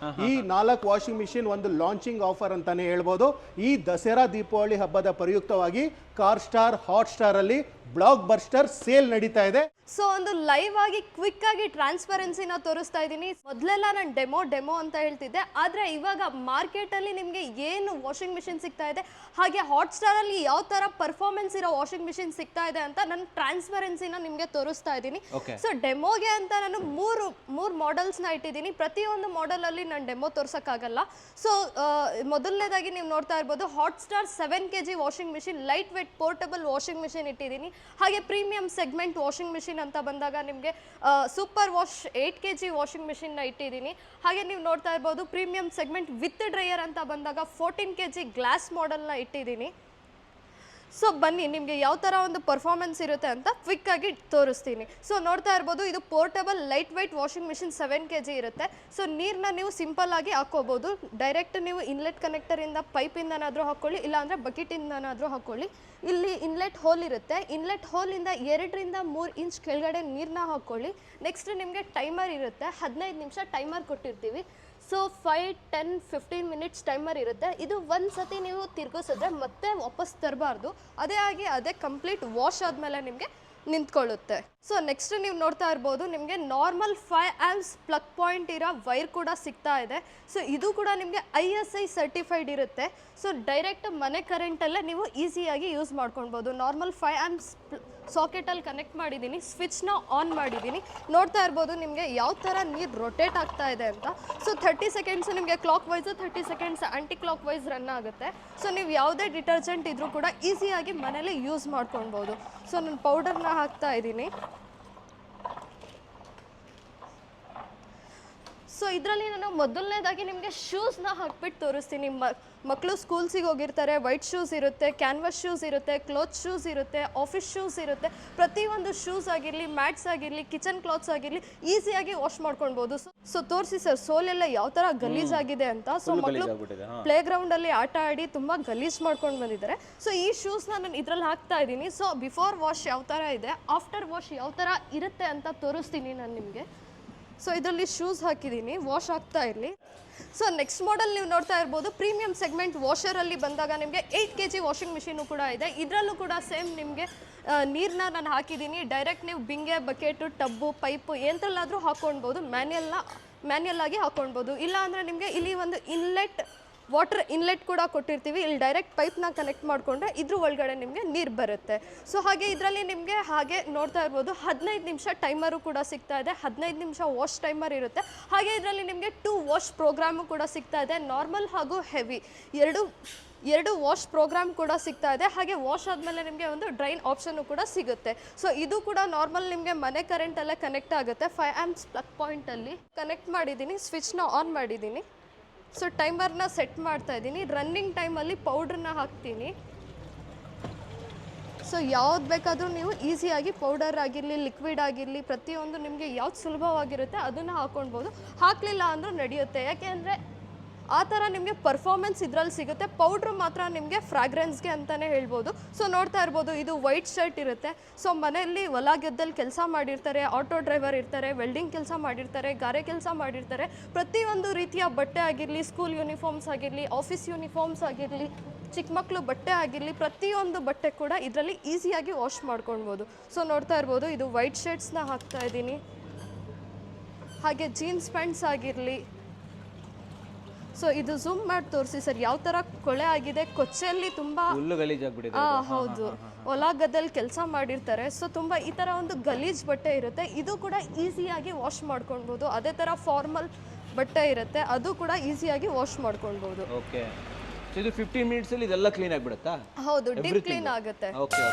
ಈ 4 ವಾಷಿಂಗ್ ಮಿಷಿನ್ ಒಂದು ಲಾಂಚಿಂಗ್ ಆಫರ್ ಅಂತಾನೆ ಹೇಳ್ಬೋದು. ಈ ದಸರಾ ದೀಪಾವಳಿ ಹಬ್ಬದ ಪ್ರಯುಕ್ತವಾಗಿ ಕಾರ್ ಸ್ಟಾರ್, ಹಾಟ್ ಸ್ಟಾರ್ ಅಲ್ಲಿ ಬ್ಲಾಕ್ ಬಸ್ಟರ್ ಸೇಲ್ ನಡೀತಾ ಇದೆ. ಸೊ ಒಂದು ಲೈವ್ ಆಗಿ ಕ್ವಿಕ್ ಆಗಿ ಟ್ರಾನ್ಸ್ಪರೆನ್ಸಿನ ತೋರಿಸ್ತಾ ಇದ್ದೀನಿ. ಮೊದಲೆಲ್ಲ ನಾನು ಡೆಮೋ ಅಂತ ಹೇಳ್ತಿದ್ದೆ, ಆದರೆ ಇವಾಗ ಮಾರ್ಕೆಟಲ್ಲಿ ನಿಮಗೆ ಏನು ವಾಷಿಂಗ್ ಮಿಷಿನ್ ಸಿಗ್ತಾ ಇದೆ, ಹಾಗೆ ಹಾಟ್ ಸ್ಟಾರಲ್ಲಿ ಯಾವ ಥರ ಪರ್ಫಾರ್ಮೆನ್ಸ್ ಇರೋ ವಾಷಿಂಗ್ ಮಿಷಿನ್ ಸಿಗ್ತಾ ಇದೆ ಅಂತ ನಾನು ಟ್ರಾನ್ಸ್ಪರೆನ್ಸಿನ ನಿಮಗೆ ತೋರಿಸ್ತಾ ಇದ್ದೀನಿ. ಸೊ ಡೆಮೋಗೆ ಅಂತ ನಾನು ಮೂರು ಮಾಡೆಲ್ಸ್ನ ಇಟ್ಟಿದ್ದೀನಿ. ಪ್ರತಿಯೊಂದು ಮಾಡೆಲಲ್ಲಿ ನಾನು ಡೆಮೋ ತೋರ್ಸೋಕ್ಕಾಗಲ್ಲ. ಸೊ ಮೊದಲನೇದಾಗಿ ನೀವು ನೋಡ್ತಾ ಇರ್ಬೋದು, hot star 7 kg washing machine, light weight portable washing machine ಇಟ್ಟಿದ್ದೀನಿ. ಹಾಗೆ ಪ್ರೀಮಿಯಂ ಸೆಗ್ಮೆಂಟ್ ವಾಷಿಂಗ್ ಮಿಷಿನ್ ಅಂತ ಬಂದಾಗ ನಿಮಗೆ ಸೂಪರ್ ವಾಶ್ 8 kg ವಾಷಿಂಗ್ ಮಿಷಿನ್ನ ಇಟ್ಟಿದ್ದೀನಿ. ಹಾಗೆ ನೀವು ನೋಡ್ತಾ ಇರ್ಬೋದು, ಪ್ರೀಮಿಯಂ ಸೆಗ್ಮೆಂಟ್ ವಿತ್ ಡ್ರೈಯರ್ ಅಂತ ಬಂದಾಗ 14 kg ಗ್ಲಾಸ್ ಮಾಡೆಲ್ನ ಇಟ್ಟಿದ್ದೀನಿ. ಸೊ ಬನ್ನಿ, ನಿಮಗೆ ಯಾವ ಥರ ಒಂದು ಪರ್ಫಾರ್ಮೆನ್ಸ್ ಇರುತ್ತೆ ಅಂತ ಕ್ವಿಕ್ ಆಗಿ ತೋರಿಸ್ತೀನಿ. ಸೊ ನೋಡ್ತಾ ಇರ್ಬೋದು, ಇದು portable light white washing machine 7 kg ಇರುತ್ತೆ. ಸೊ ನೀರನ್ನ ನೀವು ಸಿಂಪಲ್ ಆಗಿ ಹಾಕೋಬೋದು. ಡೈರೆಕ್ಟ್ ನೀವು ಇನ್ಲೆಟ್ ಕನೆಕ್ಟರಿಂದ ಪೈಪಿಂದನಾದರೂ ಹಾಕ್ಕೊಳ್ಳಿ, ಇಲ್ಲಾಂದರೆ ಬಕೆಟಿಂದನಾದರೂ ಹಾಕ್ಕೊಳ್ಳಿ. ಇಲ್ಲಿ ಇನ್ಲೆಟ್ ಹೋಲ್ ಇರುತ್ತೆ, ಇನ್ಲೆಟ್ ಹೋಲಿಂದ 2 ರಿಂದ 3 ಇಂಚ್ ಕೆಳಗಡೆ ನೀರನ್ನ ಹಾಕ್ಕೊಳ್ಳಿ. ನೆಕ್ಸ್ಟ್ ನಿಮಗೆ ಟೈಮರ್ ಇರುತ್ತೆ, 15 ನಿಮಿಷ ಟೈಮರ್ ಕೊಟ್ಟಿರ್ತೀವಿ. ಸೊ 5, 10, 15 ಮಿನಿಟ್ಸ್ ಟೈಮರ್ ಇರುತ್ತೆ. ಇದು ಒಂದು ಸತಿ ನೀವು ತಿರ್ಗಿಸಿದ್ರೆ ಮತ್ತೆ ವಾಪಸ್ ತರಬಾರ್ದು. ಅದೇ ಕಂಪ್ಲೀಟ್ ವಾಶ್ ಆದಮೇಲೆ ನಿಮಗೆ ನಿಂತ್ಕೊಳ್ಳುತ್ತೆ. ಸೊ ನೆಕ್ಸ್ಟ್ ನೀವು ನೋಡ್ತಾ ಇರ್ಬೋದು, ನಿಮಗೆ ನಾರ್ಮಲ್ 5 amps ಪ್ಲಗ್ ಪಾಯಿಂಟ್ ಇರೋ ವೈರ್ ಕೂಡ ಸಿಗ್ತಾ ಇದೆ. ಸೊ ಇದು ಕೂಡ ನಿಮಗೆ ISI ಸರ್ಟಿಫೈಡ್ ಇರುತ್ತೆ. ಸೊ ಡೈರೆಕ್ಟ್ ಮನೆ ಕರೆಂಟಲ್ಲೇ ನೀವು ಈಸಿಯಾಗಿ ಯೂಸ್ ಮಾಡ್ಕೊಳ್ಬೋದು. ನಾರ್ಮಲ್ 5 amps ಸಾಕೆಟಲ್ಲಿ ಕನೆಕ್ಟ್ ಮಾಡಿದ್ದೀನಿ, ಸ್ವಿಚ್ನ ಆನ್ ಮಾಡಿದ್ದೀನಿ. ನೋಡ್ತಾ ಇರ್ಬೋದು ನಿಮಗೆ ಯಾವ ಥರ ನೀರು ರೊಟೇಟ್ ಆಗ್ತಾ ಇದೆ ಅಂತ. ಸೊ 30 ಸೆಕೆಂಡ್ಸ್ ನಿಮಗೆ clockwise, 30 seconds anticlockwise run ಆಗುತ್ತೆ. ಸೊ ನೀವು ಯಾವುದೇ ಡಿಟರ್ಜೆಂಟ್ ಇದ್ರೂ ಕೂಡ ಈಸಿಯಾಗಿ ಮನೇಲಿ ಯೂಸ್ ಮಾಡ್ಕೊಳ್ಬೋದು. ಸೊ ನಾನು ಪೌಡರ್ನ ಹಾಕ್ತಾ ಇದ್ದೀನಿ. ಸೊ ಇದರಲ್ಲಿ ನಾನು ಮೊದಲನೇದಾಗಿ ನಿಮಗೆ ಶೂಸ್ನ ಹಾಕ್ಬಿಟ್ಟು ತೋರಿಸ್ತೀನಿ. ಮಕ್ಕಳು ಸ್ಕೂಲ್ಸಿಗೆ ಹೋಗಿರ್ತಾರೆ, ವೈಟ್ ಶೂಸ್ ಇರುತ್ತೆ, ಕ್ಯಾನ್ವಸ್ ಶೂಸ್ ಇರುತ್ತೆ, ಕ್ಲೋತ್ ಶೂಸ್ ಇರುತ್ತೆ, ಆಫೀಸ್ ಶೂಸ್ ಇರುತ್ತೆ. ಪ್ರತಿಯೊಂದು ಶೂಸ್ ಆಗಿರಲಿ, ಮ್ಯಾಟ್ಸ್ ಆಗಿರಲಿ, ಕಿಚನ್ ಕ್ಲಾತ್ಸ್ ಆಗಿರಲಿ ಈಸಿಯಾಗಿ ವಾಶ್ ಮಾಡ್ಕೊಳ್ಬೋದು. ಸೊ ತೋರಿಸಿ ಸರ್, ಸೋಲೆಲ್ಲ ಯಾವ ಥರ ಗಲೀಜಾಗಿದೆ ಅಂತ. ಸೊ ಮಕ್ಕಳು ಪ್ಲೇ ಗ್ರೌಂಡಲ್ಲಿ ಆಟ ಆಡಿ ತುಂಬ ಗಲೀಜ್ ಮಾಡ್ಕೊಂಡು ಬಂದಿದ್ದಾರೆ. ಸೊ ಈ ಶೂಸ್ನ ನಾನು ಇದರಲ್ಲಿ ಹಾಕ್ತಾ ಇದ್ದೀನಿ. ಸೊ ಬಿಫೋರ್ ವಾಶ್ ಯಾವ ಥರ ಇದೆ, ಆಫ್ಟರ್ ವಾಶ್ ಯಾವ ಥರ ಇರುತ್ತೆ ಅಂತ ತೋರಿಸ್ತೀನಿ ನಾನು ನಿಮಗೆ. ಸೊ ಇದರಲ್ಲಿ ಶೂಸ್ ಹಾಕಿದ್ದೀನಿ, ವಾಶ್ ಆಗ್ತಾ ಇರಲಿ. ಸೊ ನೆಕ್ಸ್ಟ್ ಮಾಡೆಲ್ ನೀವು ನೋಡ್ತಾ ಇರ್ಬೋದು, ಪ್ರೀಮಿಯಂ ಸೆಗ್ಮೆಂಟ್ ವಾಷರಲ್ಲಿ ಬಂದಾಗ ನಿಮಗೆ 8 kg ವಾಷಿಂಗ್ ಮಿಷಿನು ಕೂಡ ಇದೆ. ಇದರಲ್ಲೂ ಕೂಡ ಸೇಮ್ ನಿಮಗೆ ನೀರನ್ನ ನಾನು ಹಾಕಿದ್ದೀನಿ. ಡೈರೆಕ್ಟ್ ನೀವು ಬಿಂಗೆ, ಬಕೆಟು, ಟಬ್ಬು, ಪೈಪು ಎಂತಲ್ಲಾದರೂ ಹಾಕ್ಕೊಳ್ಬೋದು. ಮ್ಯಾನ್ಯಲ್ನ ಮ್ಯಾನ್ಯಲ್ ಆಗಿ ಹಾಕೊಳ್ಬೋದು. ಇಲ್ಲ ಅಂದರೆ ನಿಮಗೆ ಇಲ್ಲಿ ಒಂದು ವಾಟರ್ ಇನ್ಲೆಟ್ ಕೂಡ ಕೊಟ್ಟಿರ್ತೀವಿ. ಇಲ್ಲಿ ಡೈರೆಕ್ಟ್ ಪೈಪ್ನ ಕನೆಕ್ಟ್ ಮಾಡಿಕೊಂಡ್ರೆ ಇದ್ರ ಒಳಗಡೆ ನಿಮಗೆ ನೀರು ಬರುತ್ತೆ. ಸೊ ಹಾಗೆ ಇದರಲ್ಲಿ ನಿಮಗೆ ಹಾಗೆ ನೋಡ್ತಾ ಇರ್ಬೋದು 15 ನಿಮಿಷ ಟೈಮರು ಕೂಡ ಸಿಗ್ತಾ ಇದೆ. 15 ನಿಮಿಷ ವಾಶ್ ಟೈಮರ್ ಇರುತ್ತೆ. ಹಾಗೆ ಇದರಲ್ಲಿ ನಿಮಗೆ 2 ವಾಶ್ ಪ್ರೋಗ್ರಾಮು ಕೂಡ ಸಿಗ್ತಾ ಇದೆ. ನಾರ್ಮಲ್ ಹಾಗೂ ಹೆವಿ ಎರಡು ವಾಶ್ ಪ್ರೋಗ್ರಾಮ್ ಕೂಡ ಸಿಗ್ತಾ ಇದೆ. ಹಾಗೆ ವಾಶ್ ಆದಮೇಲೆ ನಿಮಗೆ ಒಂದು ಡ್ರೈನ್ ಆಪ್ಷನ್ನು ಕೂಡ ಸಿಗುತ್ತೆ. ಸೊ ಇದು ಕೂಡ ನಾರ್ಮಲ್ ನಿಮಗೆ ಮನೆ ಕರೆಂಟಲ್ಲೇ ಕನೆಕ್ಟ್ ಆಗುತ್ತೆ. 5 ಆಂಪ್ಸ್ ಪ್ಲಗ್ ಪಾಯಿಂಟಲ್ಲಿ ಕನೆಕ್ಟ್ ಮಾಡಿದ್ದೀನಿ, ಸ್ವಿಚ್ನ ಆನ್ ಮಾಡಿದ್ದೀನಿ. ಸೊ ಟೈಮರ್ನ ಸೆಟ್ ಮಾಡ್ತಾ ಇದ್ದೀನಿ. ರನ್ನಿಂಗ್ ಟೈಮಲ್ಲಿ ಪೌಡ್ರನ್ನ ಹಾಕ್ತೀನಿ. ಸೊ ಯಾವ್ದು ಬೇಕಾದರೂ ನೀವು ಈಸಿಯಾಗಿ ಪೌಡರ್ ಆಗಿರಲಿ ಲಿಕ್ವಿಡ್ ಆಗಿರಲಿ ಪ್ರತಿಯೊಂದು ನಿಮಗೆ ಯಾವ್ದು ಸುಲಭವಾಗಿರುತ್ತೆ ಅದನ್ನು ಹಾಕ್ಕೊಳ್ಬೋದು. ಹಾಕಲಿಲ್ಲ ಅಂದರೂ ನಡೆಯುತ್ತೆ. ಯಾಕೆಂದರೆ ಆ ಥರ ನಿಮಗೆ ಪರ್ಫಾರ್ಮೆನ್ಸ್ ಇದರಲ್ಲಿ ಸಿಗುತ್ತೆ. ಪೌಡ್ರು ಮಾತ್ರ ನಿಮಗೆ ಫ್ರಾಗ್ರೆನ್ಸ್ಗೆ ಅಂತಲೇ ಹೇಳ್ಬೋದು. ಸೊ ನೋಡ್ತಾ ಇರ್ಬೋದು ಇದು ವೈಟ್ ಶರ್ಟ್ ಇರುತ್ತೆ. ಸೊ ಮನೆಯಲ್ಲಿ ಹೊಲ ಗದ್ದೆಯಲ್ಲಿ ಕೆಲಸ ಮಾಡಿರ್ತಾರೆ, ಆಟೋ ಡ್ರೈವರ್ ಇರ್ತಾರೆ, ವೆಲ್ಡಿಂಗ್ ಕೆಲಸ ಮಾಡಿರ್ತಾರೆ, ಗಾರೆ ಕೆಲಸ ಮಾಡಿರ್ತಾರೆ. ಪ್ರತಿಯೊಂದು ರೀತಿಯ ಬಟ್ಟೆ ಆಗಿರಲಿ, ಸ್ಕೂಲ್ ಯೂನಿಫಾರ್ಮ್ಸ್ ಆಗಿರಲಿ, ಆಫೀಸ್ ಯೂನಿಫಾರ್ಮ್ಸ್ ಆಗಿರಲಿ, ಚಿಕ್ಕ ಮಕ್ಕಳು ಬಟ್ಟೆ ಆಗಿರಲಿ, ಪ್ರತಿಯೊಂದು ಬಟ್ಟೆ ಕೂಡ ಇದರಲ್ಲಿ ಈಸಿಯಾಗಿ ವಾಶ್ ಮಾಡ್ಕೊಳ್ಬೋದು. ಸೊ ನೋಡ್ತಾ ಇರ್ಬೋದು ಇದು ವೈಟ್ ಶರ್ಟ್ಸ್ನ ಹಾಕ್ತಾ ಇದ್ದೀನಿ. ಹಾಗೆ ಜೀನ್ಸ್ ಪ್ಯಾಂಟ್ಸ್ ಆಗಿರಲಿ. ಸೊ ಇದು ಝೂಮ್ ಮಾಡಿ ತೋರಿಸಿ ಸರ್ ಯಾವ ಥರ ಕೊಳೆ ಆಗಿದೆ. ಕೊಚ್ಚೆಯಲ್ಲಿ ತುಂಬ ಹೌದು ಹೊಲ ಗದ್ದೆಯಲ್ಲಿ ಕೆಲಸ ಮಾಡಿರ್ತಾರೆ. ಸೊ ತುಂಬ ಈ ಥರ ಒಂದು ಗಲೀಜ್ ಬಟ್ಟೆ ಇರುತ್ತೆ. ಇದು ಕೂಡ ಈಸಿಯಾಗಿ ವಾಶ್ ಮಾಡ್ಕೊಳ್ಬೋದು. ಅದೇ ಥರ ಫಾರ್ಮಲ್ ಬಟ್ಟೆ ಇರುತ್ತೆ, ಅದು ಕೂಡ ಈಸಿಯಾಗಿ ವಾಶ್ ಮಾಡ್ಕೊಳ್ಬೋದು. ಓಕೆ, ಇದು 15 ಮಿನಿಟ್ಸ್ ಅಲ್ಲಿ ಇದೆಲ್ಲ ಕ್ಲೀನ್ ಆಗಿಬಿಡುತ್ತಾ? ಹೌದು, ಡೀಪ್ ಕ್ಲೀನ್ ಆಗುತ್ತೆ. ಓಕೆ.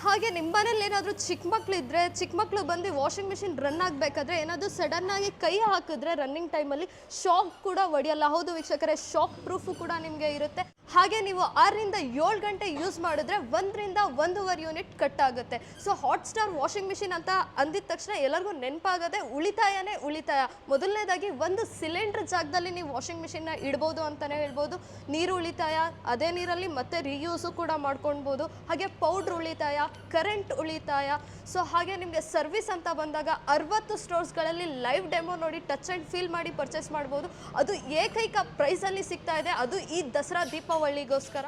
ಹಾಗೆ ನಿಮ್ಮ ಮನೇಲಿ ಏನಾದರೂ ಚಿಕ್ಕ ಮಕ್ಳು ಇದ್ದರೆ, ಚಿಕ್ಕ ಮಕ್ಕಳು ಬಂದು ವಾಷಿಂಗ್ ಮಿಷಿನ್ ರನ್ ಆಗಬೇಕಾದ್ರೆ ಏನಾದರೂ ಸಡನ್ನಾಗಿ ಕೈ ಹಾಕಿದ್ರೆ ರನ್ನಿಂಗ್ ಟೈಮಲ್ಲಿ ಶಾಕ್ ಕೂಡ ಹೊಡೆಯಲ್ಲ. ಹೌದು ವೀಕ್ಷಕರೇ, ಶಾಕ್ ಪ್ರೂಫು ಕೂಡ ನಿಮಗೆ ಇರುತ್ತೆ. ಹಾಗೆ ನೀವು 6 ರಿಂದ 7 ಗಂಟೆ ಯೂಸ್ ಮಾಡಿದ್ರೆ 1 ರಿಂದ 1.5 ಯೂನಿಟ್ ಕಟ್ ಆಗುತ್ತೆ. So hot star washing machine ಅಂತ ಅಂದಿದ ತಕ್ಷಣ ಎಲ್ಲರಿಗೂ ನೆನಪಾಗದೆ ಉಳಿತಾಯನೇ ಉಳಿತಾಯ. ಮೊದಲನೇದಾಗಿ ಒಂದು ಸಿಲಿಂಡರ್ ಜಾಗದಲ್ಲಿ ನೀವು ವಾಷಿಂಗ್ ಮಿಷಿನ್ನ ಇಡ್ಬೋದು ಅಂತಲೇ ಹೇಳ್ಬೋದು. ನೀರು ಉಳಿತಾಯ, ಅದೇ ನೀರಲ್ಲಿ ಮತ್ತೆ ರೀಯೂಸು ಕೂಡ ಮಾಡ್ಕೊಳ್ಬೋದು. ಹಾಗೆ ಪೌಡ್ರ್ ಉಳಿತಾಯ, ಕರೆಂಟ್ ಉಳಿತಾಯ. ಸೊ ಹಾಗೆ ನಿಮಗೆ ಸರ್ವಿಸ್ ಅಂತ ಬಂದಾಗ 60 ಸ್ಟೋರ್ಸ್ಗಳಲ್ಲಿ ಲೈವ್ ಡೆಮೋ ನೋಡಿ ಟಚ್ ಆ್ಯಂಡ್ ಫೀಲ್ ಮಾಡಿ ಪರ್ಚೇಸ್ ಮಾಡ್ಬೋದು. ಅದು ಏಕೈಕ ಪ್ರೈಸಲ್ಲಿ ಸಿಗ್ತಾ ಇದೆ, ಅದು ಈ ದಸರಾ ದೀಪಾವಳಿಗೋಸ್ಕರ.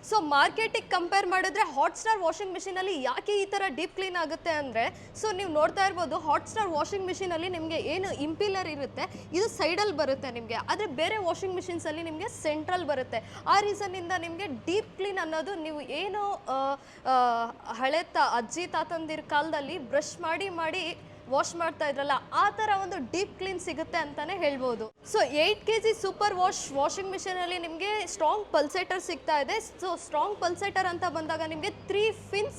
ಸೊ ಮಾರ್ಕೆಟಿಗೆ ಕಂಪೇರ್ ಮಾಡಿದ್ರೆ ಹಾಟ್ ಸ್ಟಾರ್ ವಾಷಿಂಗ್ ಮಿಷಿನಲ್ಲಿ ಯಾಕೆ ಈ ಥರ ಡೀಪ್ ಕ್ಲೀನ್ ಆಗುತ್ತೆ ಅಂದರೆ, ಸೊ ನೀವು ನೋಡ್ತಾ ಇರ್ಬೋದು ಹಾಟ್ ಸ್ಟಾರ್ ವಾಷಿಂಗ್ ಮಿಷಿನಲ್ಲಿ ನಿಮಗೆ ಏನು ಇಂಪೀಲರ್ ಇರುತ್ತೆ ಇದು ಸೈಡಲ್ಲಿ ಬರುತ್ತೆ ನಿಮಗೆ. ಆದರೆ ಬೇರೆ ವಾಷಿಂಗ್ ಮಿಷಿನ್ಸಲ್ಲಿ ನಿಮಗೆ ಸೆಂಟ್ರಲ್ ಬರುತ್ತೆ. ಆ ರೀಸನ್ನಿಂದ ನಿಮಗೆ ಡೀಪ್ ಕ್ಲೀನ್ ಅನ್ನೋದು ನೀವು ಏನು ಹಳೆ ಅಜ್ಜಿ ತಾತಂದಿರ ಕಾಲದಲ್ಲಿ ಬ್ರಷ್ ಮಾಡಿ ವಾಶ್ ಮಾಡ್ತಾ ಇದ್ರಲ್ಲ ಆ ಥರ ಒಂದು ಡೀಪ್ ಕ್ಲೀನ್ ಸಿಗುತ್ತೆ ಅಂತಲೇ ಹೇಳ್ಬೋದು. ಸೊ 8 kg ಸೂಪರ್ ವಾಷಿಂಗ್ ಮಿಷಿನಲ್ಲಿ ನಿಮಗೆ ಸ್ಟ್ರಾಂಗ್ ಪಲ್ಸೇಟರ್ ಸಿಗ್ತಾ ಇದೆ. ಸೊ ಸ್ಟ್ರಾಂಗ್ ಪಲ್ಸೇಟರ್ ಅಂತ ಬಂದಾಗ ನಿಮಗೆ 3 fins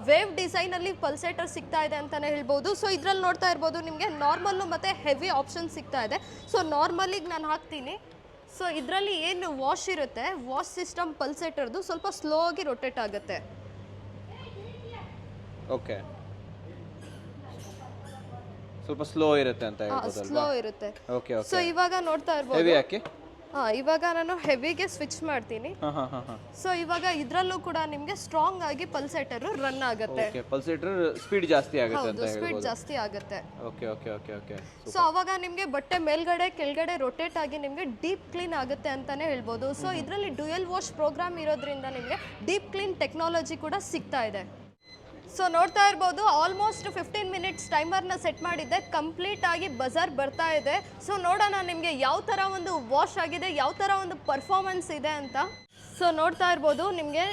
ವೇವ್ ಡಿಸೈನಲ್ಲಿ ಪಲ್ಸೇಟರ್ ಸಿಗ್ತಾ ಇದೆ ಅಂತಲೇ ಹೇಳ್ಬೋದು. ಸೊ ಇದರಲ್ಲಿ ನೋಡ್ತಾ ಇರ್ಬೋದು ನಿಮಗೆ ನಾರ್ಮಲ್ಲು ಮತ್ತು ಹೆವಿ ಆಪ್ಷನ್ ಸಿಗ್ತಾ ಇದೆ. ಸೊ ನಾರ್ಮಲಿಗೆ ನಾನು ಹಾಕ್ತೀನಿ. ಸೊ ಇದರಲ್ಲಿ ಏನು ವಾಶ್ ಇರುತ್ತೆ, ವಾಶ್ ಸಿಸ್ಟಮ್ ಪಲ್ಸೇಟರ್ದು ಸ್ವಲ್ಪ ಸ್ಲೋ ಆಗಿ ರೊಟೇಟ್ ಆಗುತ್ತೆ. ಓಕೆ, ಸ್ವಲ್ಪ ಸ್ಲೋ ಇರುತ್ತೆ ಅಂತ ಹೇಳ್ಬೋದು. ಸ್ಲೋ ಇರುತ್ತೆ. Okay okay. ಸೊ ಇವಾಗ ನೋಡ್ತಾ ಇರ್ಬೋದು ಹೆವಿ ಹಾಕಿ. ಇವಾಗ ನಾನು ಹೆವಿಗೆ ಸ್ವಿಚ್ ಮಾಡ್ತೀನಿ. ಸೊ ಇವಾಗ ಇದರಲ್ಲೂ ಕೂಡ ನಿಮಗೆ ಸ್ಟ್ರಾಂಗ್ ಆಗಿ ಪಲ್ಸೇಟರ್ ರನ್ ಆಗುತ್ತೆ. ಓಕೆ, ಪಲ್ಸೇಟರ್ ಸ್ಪೀಡ್ ಜಾಸ್ತಿ ಆಗುತ್ತೆ ಅಂತ ಹೇಳ್ಬೋದು. ಸ್ಪೀಡ್ ಜಾಸ್ತಿ ಆಗುತ್ತೆ. Okay okay okay okay. So ಅವಾಗ ನಿಮಗೆ ಬಟ್ಟೆ ಮೇಲ್ಗಡೆ ಕೆಳಗಡೆ ರೊಟೇಟ್ ಆಗಿ ನಿಮಗೆ ಡೀಪ್ ಕ್ಲೀನ್ ಆಗುತ್ತೆ ಅಂತಾನೆ ಹೇಳ್ಬೋದು. ಸೊ ಇದರಲ್ಲಿ ಡ್ಯುಯಲ್ ವಾಶ್ ಪ್ರೋಗ್ರಾಮ್ ಇರೋದ್ರಿಂದ ನಿಮಗೆ ಡೀಪ್ ಕ್ಲೀನ್ ಟೆಕ್ನಾಲಜಿ ಕೂಡ ಸಿಗ್ತಾ ಇದೆ. ಸೊ ನೋಡ್ತಾ ಇರ್ಬೋದು ಆಲ್ಮೋಸ್ಟ್ 15 ಮಿನಿಟ್ಸ್ ಟೈಮರ್ನ ಸೆಟ್ ಮಾಡಿದ್ದೆ, ಕಂಪ್ಲೀಟ್ ಆಗಿ ಬಜಾರ್ ಬರ್ತಾ ಇದೆ. ಸೊ ನೋಡೋಣ ನಿಮಗೆ ಯಾವ ಥರ ಒಂದು ವಾಶ್ ಆಗಿದೆ, ಯಾವ ಥರ ಒಂದು ಪರ್ಫಾರ್ಮೆನ್ಸ್ ಇದೆ ಅಂತ. ಸೊ ನೋಡ್ತಾ ಇರ್ಬೋದು ನಿಮಗೆ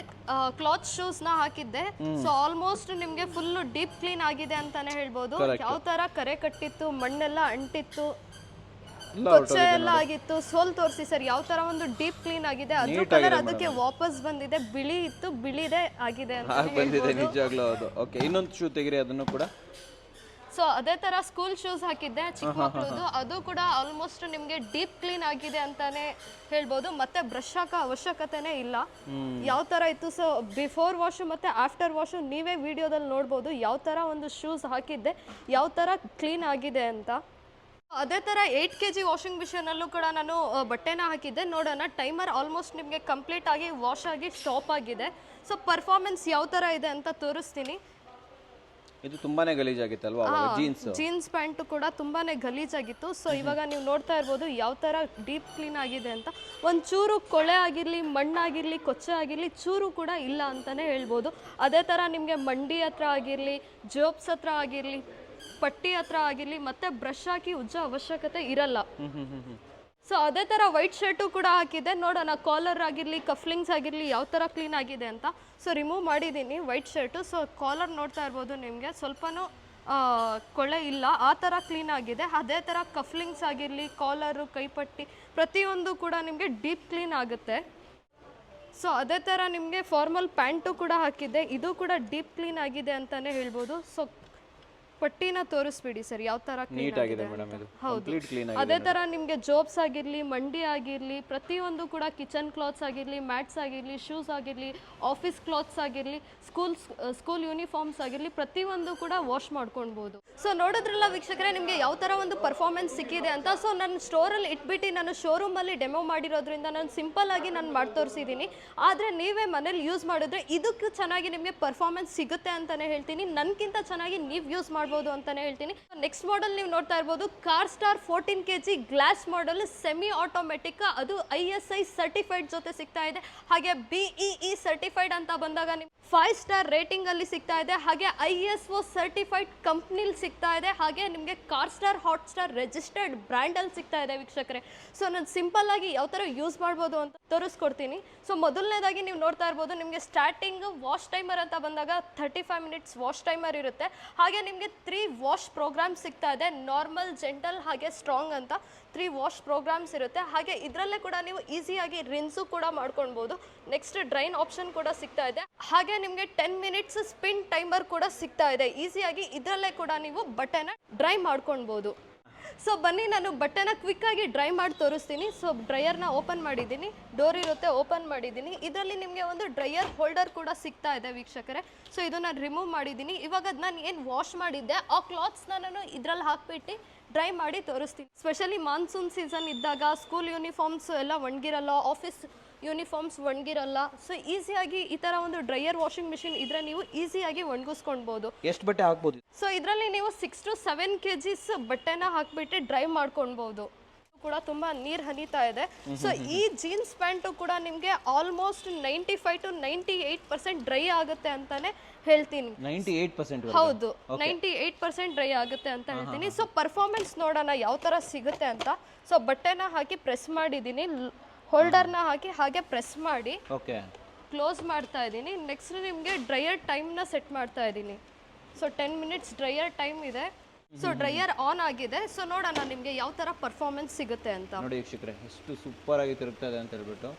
ಕ್ಲಾತ್ ಶೂಸ್ನ ಹಾಕಿದ್ದೆ. ಸೊ ಆಲ್ಮೋಸ್ಟ್ ನಿಮಗೆ ಫುಲ್ಲು ಡೀಪ್ ಕ್ಲೀನ್ ಆಗಿದೆ ಅಂತಾನೆ ಹೇಳ್ಬೋದು. ಯಾವ ಥರ ಕರೆ ಕಟ್ಟಿತ್ತು, ಮಣ್ಣೆಲ್ಲ ಅಂಟಿತ್ತು, ಕೊಚ್ಚೆ ಎಲ್ಲ ಆಗಿತ್ತು. ಸೋಲ್ ತೋರಿಸಿ ಸರ್ ಯಾವ ತರ ಒಂದು ಡೀಪ್ ಕ್ಲೀನ್ ಆಗಿದೆ. ಅದ್ರ ಕಲರ್ ಅದಕ್ಕೆ ವಾಪಸ್ ಬಂದಿದೆ, ಬಿಳಿ ಇತ್ತು ಬಿಳಿದೇ ಆಗಿದೆ ಅಂತ ಬಂದಿದೆ ನಿಜವಾಗ್ಲೂ. ಅದು ಓಕೆ, ಇನ್ನೊಂದು ಶೂ ತೆಗಿರಿ ಅದನ್ನು ಕೂಡ. ಸೊ ಅದೇ ತರ ಸ್ಕೂಲ್ ಶೂಸ್ ಹಾಕಿದ್ದೆ ಚಿಕ್ಕ ಮಕ್ಕಳದು, ಅದು ಕೂಡ ಆಲ್ಮೋಸ್ಟ್ ನಿಮ್ಗೆ ಡೀಪ್ ಕ್ಲೀನ್ ಆಗಿದೆ ಅಂತಾನೆ ಹೇಳ್ಬೋದು. ಮತ್ತೆ ಬ್ರಷ್ ಹಾಕೋ ಅವಶ್ಯಕತೆನೇ ಇಲ್ಲ, ಯಾವ ತರ ಇತ್ತು. ಸೊ ಬಿಫೋರ್ ವಾಶ್ ಮತ್ತೆ ಆಫ್ಟರ್ ವಾಶ್ ನೀವೇ ವಿಡಿಯೋದಲ್ಲಿ ನೋಡ್ಬೋದು ಯಾವ ತರ ಒಂದು ಶೂಸ್ ಹಾಕಿದ್ದೆ, ಯಾವ ತರ ಕ್ಲೀನ್ ಆಗಿದೆ ಅಂತ. ಅದೇ ಥರ 8 kg ವಾಷಿಂಗ್ ಮಿಷಿನಲ್ಲೂ ಕೂಡ ನಾನು ಬಟ್ಟೆನ ಹಾಕಿದ್ದೆ. ನೋಡೋಣ ಟೈಮರ್ ಆಲ್ಮೋಸ್ಟ್ ನಿಮಗೆ ಕಂಪ್ಲೀಟ್ ಆಗಿ ವಾಶ್ ಆಗಿ ಸ್ಟಾಪ್ ಆಗಿದೆ. ಸೊ ಪರ್ಫಾರ್ಮೆನ್ಸ್ ಯಾವ ಥರ ಇದೆ ಅಂತ ತೋರಿಸ್ತೀನಿ. ಇದು ತುಂಬಾನೇ ಗಲೀಜಾಗಿತ್ತಲ್ವಾ ಜೀನ್ಸ್ ಪ್ಯಾಂಟ್ ಕೂಡ ತುಂಬಾನೇ ಗಲೀಜಾಗಿತ್ತು. ಸೊ ಇವಾಗ ನೀವು ನೋಡ್ತಾ ಇರ್ಬೋದು ಯಾವ ತರ ಡೀಪ್ ಕ್ಲೀನ್ ಆಗಿದೆ ಅಂತ. ಒಂಚೂರು ಕೊಳೆ ಆಗಿರ್ಲಿ, ಮಣ್ಣಾಗಿರ್ಲಿ, ಕೊಚ್ಚೆ ಆಗಿರ್ಲಿ, ಚೂರು ಕೂಡ ಇಲ್ಲ ಅಂತಾನೆ ಹೇಳ್ಬೋದು. ಅದೇ ತರ ನಿಮ್ಗೆ ಮಂಡಿ ಹತ್ರ ಆಗಿರ್ಲಿ, ಜೋಬ್ಸ್ ಹತ್ರ ಆಗಿರ್ಲಿ, ಪಟ್ಟಿ ಹತ್ರ ಆಗಿರ್ಲಿ ಮತ್ತೆ ಬ್ರಷ್ ಹಾಕಿ ಉಜ್ಜೋ ಅವಶ್ಯಕತೆ ಇರಲ್ಲ. ಸೊ ಅದೇ ಥರ ವೈಟ್ ಶರ್ಟು ಕೂಡ ಹಾಕಿದೆ. ನೋಡೋಣ ಕಾಲರ್ ಆಗಿರಲಿ, ಕಫ್ಲಿಂಗ್ಸ್ ಆಗಿರಲಿ ಯಾವ ಥರ ಕ್ಲೀನ್ ಆಗಿದೆ ಅಂತ. ಸೊ ರಿಮೂವ್ ಮಾಡಿದ್ದೀನಿ ವೈಟ್ ಶರ್ಟು. ಸೊ ಕಾಲರ್ ನೋಡ್ತಾ ಇರ್ಬೋದು ನಿಮಗೆ ಸ್ವಲ್ಪನೂ ಕೊಳೆ ಇಲ್ಲ, ಆ ಥರ ಕ್ಲೀನ್ ಆಗಿದೆ. ಅದೇ ಥರ ಕಫ್ಲಿಂಗ್ಸ್ ಆಗಿರಲಿ, ಕಾಲರು, ಕೈಪಟ್ಟಿ ಪ್ರತಿಯೊಂದು ಕೂಡ ನಿಮಗೆ ಡೀಪ್ ಕ್ಲೀನ್ ಆಗುತ್ತೆ. ಸೊ ಅದೇ ಥರ ನಿಮಗೆ ಫಾರ್ಮಲ್ ಪ್ಯಾಂಟು ಕೂಡ ಹಾಕಿದ್ದೆ, ಇದು ಕೂಡ ಡೀಪ್ ಕ್ಲೀನ್ ಆಗಿದೆ ಅಂತಲೇ ಹೇಳ್ಬೋದು. ಸೊ ಪಟ್ಟಿನ ತೋರಿಸ್ಬಿಡಿ ಸರ್ ಯಾವ ತರ ನೀಟ್ ಆಗಿದೆ ಮೇಡಮ್. ಇದು ಕಂಪ್ಲೀಟ್ ಕ್ಲೀನ್ ಆಗಿದೆ. ಅದೇ ತರ ನಿಮಗೆ ಜೋಬ್ಸ್ ಆಗಿರ್ಲಿ, ಮಂಡಿ ಆಗಿರ್ಲಿ, ಪ್ರತಿಯೊಂದು ಕೂಡ ಕಿಚನ್ ಕ್ಲಾತ್ಸ್ ಆಗಿರ್ಲಿ, ಮ್ಯಾಟ್ಸ್ ಆಗಿರ್ಲಿ, ಶೂಸ್ ಆಗಿರ್ಲಿ, ಆಫೀಸ್ ಕ್ಲಾತ್ಸ್ ಆಗಿರ್ಲಿ, ಸ್ಕೂಲ್ ಯೂನಿಫಾರ್ಮ್ಸ್ ಆಗಿರ್ಲಿ ಪ್ರತಿಯೊಂದು ಕೂಡ ವಾಶ್ ಮಾಡ್ಕೊಳ್ಬಹುದು. ಸೊ ನೋಡಿದ್ರಲ್ಲ ವೀಕ್ಷಕರೇ ನಿಮಗೆ ಯಾವ ತರ ಒಂದು ಪರ್ಫಾರ್ಮೆನ್ಸ್ ಸಿಕ್ಕಿದೆ ಅಂತ. ಸೊ ನನ್ನ ಸ್ಟೋರಲ್ಲಿ ಇಟ್ಬಿಟ್ಟು ನಾನು ಶೋರೂಮ್ ಅಲ್ಲಿ ಡೆಮೋ ಮಾಡಿರೋದ್ರಿಂದ ನಾನು ಸಿಂಪಲ್ ಆಗಿ ನಾನು ಮಾಡಿ ತೋರಿಸಿದ್ದೀನಿ. ಆದ್ರೆ ನೀವೇ ಮನೇಲಿ ಯೂಸ್ ಮಾಡಿದ್ರೆ ಇದಕ್ಕೂ ಚೆನ್ನಾಗಿ ನಿಮಗೆ ಪರ್ಫಾರ್ಮೆನ್ಸ್ ಸಿಗುತ್ತೆ ಅಂತಾನೆ ಹೇಳ್ತೀನಿ. ನನ್ಕಿಂತ ಚೆನ್ನಾಗಿ ನೀವು ಯೂಸ್ ಮಾಡ್ಬೋದು ಅಂತಾನೆ ಹೇಳ್ತೀನಿ. ನೆಕ್ಸ್ಟ್ ಮಾಡೆಲ್ ನೀವು ನೋಡ್ತಾ ಇರ್ಬೋದು car star 14 kg glass model semi automatic, ಅದು ISI ಸರ್ಟಿಫೈಡ್ ಜೊತೆ ಸಿಗ್ತಾ ಇದೆ. ಹಾಗೆ BEE ಸರ್ಟಿಫೈಡ್ ಅಂತ ಬಂದಾಗ ನಿಮ್ಗೆ 5 ಸ್ಟಾರ್ ರೇಟಿಂಗ್ ಅಲ್ಲಿ ಸಿಗ್ತಾ ಇದೆ. ಹಾಗೆ ISO ಸರ್ಟಿಫೈಡ್ ಕಂಪ್ನಿಲ್ ಸಿಗ್ತಾ ಇದೆ. ಹಾಗೆ ನಿಮಗೆ car star hot star registered brand ಅಲ್ಲಿ ಸಿಗ್ತಾ ಇದೆ ವೀಕ್ಷಕರೇ. ಸೊ ನಾನು ಸಿಂಪಲ್ ಆಗಿ ಯಾವ ತರ ಯೂಸ್ ಮಾಡ್ಬೋದು ಅಂತ ತೋರಿಸ್ಕೊಡ್ತೀನಿ. ಸೊ ಮೊದಲನೇದಾಗಿ ನೀವು ನೋಡ್ತಾ ಇರ್ಬೋದು ನಿಮಗೆ ಸ್ಟಾರ್ಟಿಂಗ್ ವಾಶ್ ಟೈಮರ್ ಅಂತ ಬಂದಾಗ 35 ಮಿನಿಟ್ಸ್ ವಾಶ್ ಟೈಮರ್ ಇರುತ್ತೆ. ಹಾಗೆ ನಿಮಗೆ 3 ವಾಶ್ ಪ್ರೋಗ್ರಾಮ್ ಸಿಗ್ತಾ ಇದೆ, ನಾರ್ಮಲ್, ಜೆಂಟಲ್ ಹಾಗೆ ಸ್ಟ್ರಾಂಗ್ ಅಂತ 3 ವಾಶ್ ಪ್ರೋಗ್ರಾಮ್ಸ್ ಇರುತ್ತೆ. ಹಾಗೆ ಇದರಲ್ಲೇ ಕೂಡ ನೀವು ಈಸಿಯಾಗಿ ರಿನ್ಸು ಕೂಡ ಮಾಡ್ಕೊಳ್ಬೋದು. ನೆಕ್ಸ್ಟ್ ಡ್ರೈನ್ ಆಪ್ಷನ್ ಕೂಡ ಸಿಗ್ತಾ ಇದೆ. ಹಾಗೆ ನಿಮಗೆ 10 ಮಿನಿಟ್ಸ್ ಸ್ಪಿನ್ ಟೈಮರ್ ಕೂಡ ಸಿಗ್ತಾ ಇದೆ. ಈಸಿಯಾಗಿ ಇದರಲ್ಲೇ ಕೂಡ ನೀವು ಬಟ್ಟೆನ ಡ್ರೈ ಮಾಡ್ಕೊಳ್ಬೋದು. ಸೊ ಬನ್ನಿ ನಾನು ಬಟ್ಟೆನ ಕ್ವಿಕ್ ಆಗಿ ಡ್ರೈ ಮಾಡಿ ತೋರಿಸ್ತೀನಿ. ಸೊ ಡ್ರೈಯರ್ನ ಓಪನ್ ಮಾಡಿದ್ದೀನಿ, ಡೋರ್ ಇರುತ್ತೆ, ಓಪನ್ ಮಾಡಿದ್ದೀನಿ. ಇದರಲ್ಲಿ ನಿಮಗೆ ಒಂದು ಡ್ರೈಯರ್ ಹೋಲ್ಡರ್ ಕೂಡ ಸಿಗ್ತಾ ಇದೆ ವೀಕ್ಷಕರೇ. ಸೊ ಇದು ನಾನು ರಿಮೂವ್ ಮಾಡಿದ್ದೀನಿ. ಇವಾಗ ನಾನು ಏನು ವಾಶ್ ಮಾಡಿದ್ದೆ ಆ ಕ್ಲಾತ್ಸ್ನ ನಾನು ಇದರಲ್ಲಿ ಹಾಕ್ಬಿಟ್ಟು ಡ್ರೈ ಮಾಡಿ ತೋರಿಸ್ತೀನಿ. ಸ್ಪೆಷಲಿ ಮಾನ್ಸೂನ್ ಸೀಸನ್ ಇದ್ದಾಗ ಸ್ಕೂಲ್ ಯೂನಿಫಾರ್ಮ್ಸ್ ಎಲ್ಲ ಒಣಗಿರಲ್ಲ, ಆಫೀಸ್ ಯೂನಿಫಾರ್ಮ್ಸ್ ಒಣಗಿರಲ್ಲ. ಸೊ ಈಸಿಯಾಗಿ ಈ ಥರ ಒಂದು ಡ್ರೈಯರ್ ವಾಷಿಂಗ್ ಮಿಷಿನ್ ಇದ್ರೆ ನೀವು ಈಸಿಯಾಗಿ ಒಣಗಿಸ್ಕೊಳ್ಬೋದು. ಎಷ್ಟು ಬಟ್ಟೆ ಹಾಕ್ಬೋದು? ಸೊ ಇದರಲ್ಲಿ ನೀವು 6 to 7 kg ಬಟ್ಟೆನ ಹಾಕ್ಬಿಟ್ಟು ಡ್ರೈ ಮಾಡ್ಕೊಳ್ಬೋದು. ಕೂಡ ತುಂಬಾ ನೀರು ಹನಿತಾ ಇದೆ. ಸೊ ಈ ಜೀನ್ಸ್ ಪ್ಯಾಂಟು ಕೂಡ ನಿಮಗೆ ಆಲ್ಮೋಸ್ಟ್ 95 to 98% ಡ್ರೈ ಆಗುತ್ತೆ ಅಂತಾನೆ ಹೇಳ್ತೀನಿ. 98%? ಹೌದು, 98% ಡ್ರೈ ಆಗುತ್ತೆ ಅಂತ ಹೇಳ್ತೀನಿ. ಸೊ ಪರ್ಫಾರ್ಮೆನ್ಸ್ ನೋಡೋಣ ಯಾವ ತರ ಸಿಗುತ್ತೆ ಅಂತ. ಸೊ ಬಟ್ಟೆನ ಹಾಕಿ ಪ್ರೆಸ್ ಮಾಡಿದ್ದೀನಿ, ಹೋಲ್ಡರ್ನ ಹಾಕಿ ಹಾಗೆ ಪ್ರೆಸ್ ಮಾಡಿ ಕ್ಲೋಸ್ ಮಾಡ್ತಾ ಇದ್ದೀನಿ. ನೆಕ್ಸ್ಟ್ ನಿಮಗೆ ಡ್ರೈಯರ್ ಟೈಮ್ನ ಸೆಟ್ ಮಾಡ್ತಾ ಇದ್ದೀನಿ. ಸೊ 10 ಮಿನಿಟ್ಸ್ ಡ್ರೈಯರ್ ಟೈಮ್ ಇದೆ. ಸೊ ಡ್ರೈಯರ್ ಆನ್ ಆಗಿದೆ. ಸೊ ನೋಡೋಣ ನಿಮಗೆ ಯಾವ ತರ ಪರ್ಫಾರ್ಮೆನ್ಸ್ ಸಿಗುತ್ತೆ ಅಂತ. ನೋಡಿ ವೀಕ್ಷಕರೇ ಎಷ್ಟು ಸೂಪರ್ ಆಗಿ ತಿರುಗ್ತಾ ಇದೆ ಅಂತ ಹೇಳ್ಬಿಟ್ಟು.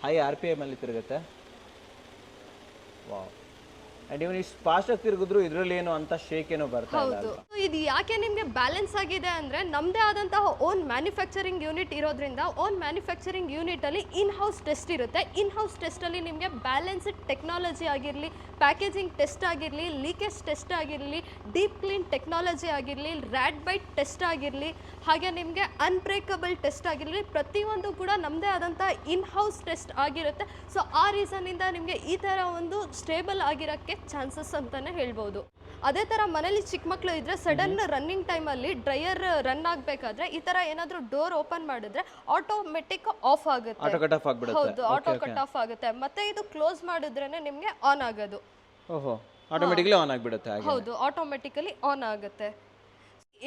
ಹೈ RPM ಅಲ್ಲಿ ತಿರುಗುತ್ತೆ. ವಾವ್. ಅಂಡ್ ಇವನ್ ಇಷ್ಟು ಫಾಸ್ಟ್ ಆಗಿ ತಿರುಗಿದ್ರು ಇದರಲ್ಲಿ ಏನು ಅಂತ ಶೇಕ್ ಏನೋ ಬರ್ತಾ ಇಲ್ಲ. ಹೌದು, ಇದು ಯಾಕೆ ನಿಮಗೆ ಬ್ಯಾಲೆನ್ಸ್ ಆಗಿದೆ ಅಂದ್ರೆ ನಮ್ಮದೇ ಆದಂತಹ ಓನ್ ಮ್ಯಾನುಫ್ಯಾಕ್ಚರಿಂಗ್ ಯೂನಿಟ್ ಇರೋದ್ರಿಂದ ಓನ್ ಮ್ಯಾನುಫ್ಯಾಕ್ಚರಿಂಗ್ ಯೂನಿಟ್ ಅಲ್ಲಿ ಇನ್ ಹೌಸ್ ಟೆಸ್ಟ್ ಇರುತ್ತೆ. ಇನ್ ಹೌಸ್ ಟೆಸ್ಟ್ ಅಲ್ಲಿ ನಿಮಗೆ ಬ್ಯಾಲೆನ್ಸ್ಡ್ ಟೆಕ್ನಾಲಜಿ ಆಗಿರಲಿ, ಪ್ಯಾಕೇಜಿಂಗ್ ಟೆಸ್ಟ್ ಆಗಿರಲಿ, ಲೀಕೇಜ್ ಟೆಸ್ಟ್ ಆಗಿರಲಿ, ಡೀಪ್ ಕ್ಲೀನ್ ಟೆಕ್ನಾಲಜಿ ಆಗಿರಲಿ, ರ್ಯಾಟ್ ಬೈಟ್ ಟೆಸ್ಟ್ ಆಗಿರಲಿ, ಹಾಗೆ ನಿಮಗೆ ಅನ್ಬ್ರೇಕಬಲ್ ಟೆಸ್ಟ್ ಆಗಿರಲಿ, ಪ್ರತಿಯೊಂದು ಕೂಡ ನಮ್ಮದೇ ಆದಂಥ ಇನ್ ಹೌಸ್ ಟೆಸ್ಟ್ ಆಗಿರುತ್ತೆ. ಸೊ ಆ ರೀಸನ್ನಿಂದ ನಿಮಗೆ ಈ ಥರ ಒಂದು ಸ್ಟೇಬಲ್ ಆಗಿರೋಕ್ಕೆ ಚಾನ್ಸಸ್ ಅಂತಲೇ ಹೇಳ್ಬೋದು. ಅದೇ ಥರ ಮನೇಲಿ ಚಿಕ್ಕ ಮಕ್ಕಳು ಇದ್ದರೆ ಸಡನ್ ರನ್ನಿಂಗ್ ಟೈಮಲ್ಲಿ ಡ್ರೈಯರ್ ರನ್ ಆಗಬೇಕಾದ್ರೆ ಈ ಥರ ಏನಾದರೂ ಡೋರ್ ಓಪನ್ ಮಾಡಿದ್ರೆ ಆಟೋಮೆಟಿಕ್ ಆಫ್ ಆಗುತ್ತೆ. ಹೌದು, ಆಟೋ ಕಟ್ ಆಫ್ ಆಗುತ್ತೆ. ಮತ್ತೆ ಇದು ಕ್ಲೋಸ್ ಮಾಡಿದ್ರೇನೆ ನಿಮಗೆ ಆನ್ ಆಗೋದು. ಆಟೋಮೆಟಿಕಲಿ ಆನ್ ಆಗಿಬಿಡುತ್ತೆ. ಹೌದು, ಆಟೋಮೆಟಿಕಲಿ ಆನ್ ಆಗುತ್ತೆ.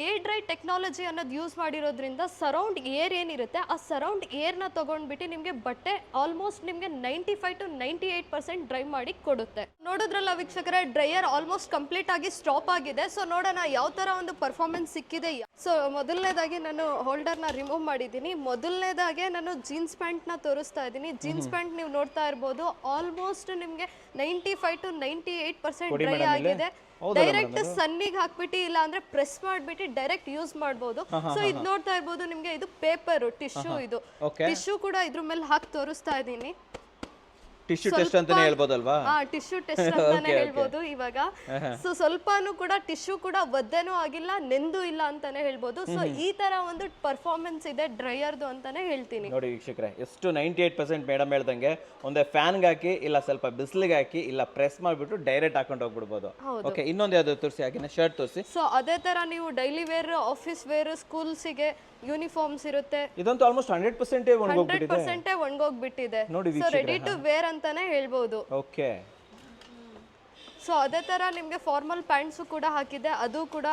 ಏರ್ ಡ್ರೈ ಟೆಕ್ನಾಲಜಿ ಅನ್ನೋದು ಯೂಸ್ ಮಾಡಿರೋದ್ರಿಂದ ಸರೌಂಡ್ ಏರ್ ಏನಿರುತ್ತೆ ಆ ಸರೌಂಡ್ ಏರ್ನ ತೊಗೊಂಡ್ಬಿಟ್ಟು ನಿಮಗೆ ಬಟ್ಟೆ ಆಲ್ಮೋಸ್ಟ್ ನಿಮಗೆ 95 to 98% ಡ್ರೈ ಮಾಡಿ ಕೊಡುತ್ತೆ. ನೋಡಿದ್ರಲ್ಲ ವೀಕ್ಷಕರೇ, ಡ್ರೈಯರ್ ಆಲ್ಮೋಸ್ಟ್ ಕಂಪ್ಲೀಟ್ ಆಗಿ ಸ್ಟಾಪ್ ಆಗಿದೆ. ಸೊ ನೋಡೋಣ ಯಾವ ಥರ ಒಂದು ಪರ್ಫಾರ್ಮೆನ್ಸ್ ಸಿಕ್ಕಿದೆ. ಸೊ ಮೊದಲನೇದಾಗಿ ನಾನು ಹೋಲ್ಡರ್ನ ರಿಮೂವ್ ಮಾಡಿದ್ದೀನಿ. ಮೊದಲನೇದಾಗೆ ನಾನು ಜೀನ್ಸ್ ಪ್ಯಾಂಟ್ನ ತೋರಿಸ್ತಾ ಇದ್ದೀನಿ. ಜೀನ್ಸ್ ಪ್ಯಾಂಟ್ ನೀವು ನೋಡ್ತಾ ಇರ್ಬೋದು ಆಲ್ಮೋಸ್ಟ್ ನಿಮಗೆ 95 to 98% ಡ್ರೈ ಆಗಿದೆ. ಡೈರೆಕ್ಟ್ ಸನ್ನಿಗೆ ಹಾಕ್ಬಿಟ್ಟು ಇಲ್ಲ ಅಂದ್ರೆ ಪ್ರೆಸ್ ಮಾಡ್ಬಿಟ್ಟು ಡೈರೆಕ್ಟ್ ಯೂಸ್ ಮಾಡಬಹುದು. ಸೊ ಇದು ನೋಡ್ತಾ ಇರ್ಬೋದು ನಿಮ್ಗೆ ಇದು ಪೇಪರ್ ಟಿಶ್ಯೂ, ಇದು ಟಿಶ್ಯೂ ಕೂಡ ಇದ್ರ ಮೇಲೆ ಹಾಕಿ ತೋರಿಸ್ತಾ ಇದ್ದೀನಿ. ಟಿಶ್ಯೂ ಟೆಸ್ಟ್ ಅಂತಾನೆ ಹೇಳ್ಬೋದಲ್ವಾ? ಟಿಶ್ಯೂ ಟೆಸ್ಟ್ ಅಂತಾನೆ ಹೇಳ್ಬೋದು ಇವಾಗ. ಸೊ ಸ್ವಲ್ಪನೂ ಕೂಡ ಟಿಶ್ಯೂ ಕೂಡ ಒದ್ದೆನೂ ಆಗಿಲ್ಲ, ನೆಂದು ಇಲ್ಲ ಅಂತಾನೆ ಹೇಳ್ಬೋದು. ಸೊ ಈ ತರ ಒಂದು ಪರ್ಫಾರ್ಮೆನ್ಸ್ ಇದೆ ಡ್ರೈಯರ್ದು ಅಂತಾನೆ ಹೇಳ್ತೀನಿ. ನೋಡಿ ವೀಕ್ಷಕರೇ, ಎಷ್ಟು 98% ಮೇಡಮ್ ಹೇಳ್ದಂಗೆ ಒಂದೇ ಫ್ಯಾನ್ಗೆ ಹಾಕಿ, ಇಲ್ಲ ಸ್ವಲ್ಪ ಬಿಸಿಲಿಗೆ ಹಾಕಿ, ಇಲ್ಲ ಪ್ರೆಸ್ ಮಾಡಿಬಿಟ್ಟು ಡೈರೆಕ್ಟ್ ಹಾಕೊಂಡು ಹೋಗ್ಬಿಡ್ಬೋದು. ಓಕೆ, ಇನ್ನೊಂದು ಯಾವ್ದು ತೋರಿಸಿ, ಹಾಗೆ ಶರ್ಟ್ ತೋರಿಸಿ. ಸೊ ಅದೇ ತರ ನೀವು ಡೈಲಿ ವೇರ್, ಆಫೀಸ್ ವೇರ್, ಸ್ಕೂಲ್ಸಿಗೆ ಯೂನಿಫಾರ್ಮ್ಸ್ ಇರುತ್ತೆ. ಇದಂತೂ ಆಲ್ಮೋಸ್ಟ್ 100% ಒಣಗೋಗ್ಬಿಟ್ಟಿದೆ. 100% ಒಣಗೋಗ್ಬಿಟ್ಟಿದೆ. ನೋಡಿ ಸೊ ರೆಡಿ ಟು ವೇರ್ ಅಂತಾನೆ ಹೇಳ್ಬೋದು. ಓಕೆ. ಸೊ ಅದೇ ತರ ನಿಮಗೆ ಫಾರ್ಮಲ್ ಪ್ಯಾಂಟ್ಸು ಕೂಡ ಹಾಕಿದೆ, ಅದು ಕೂಡ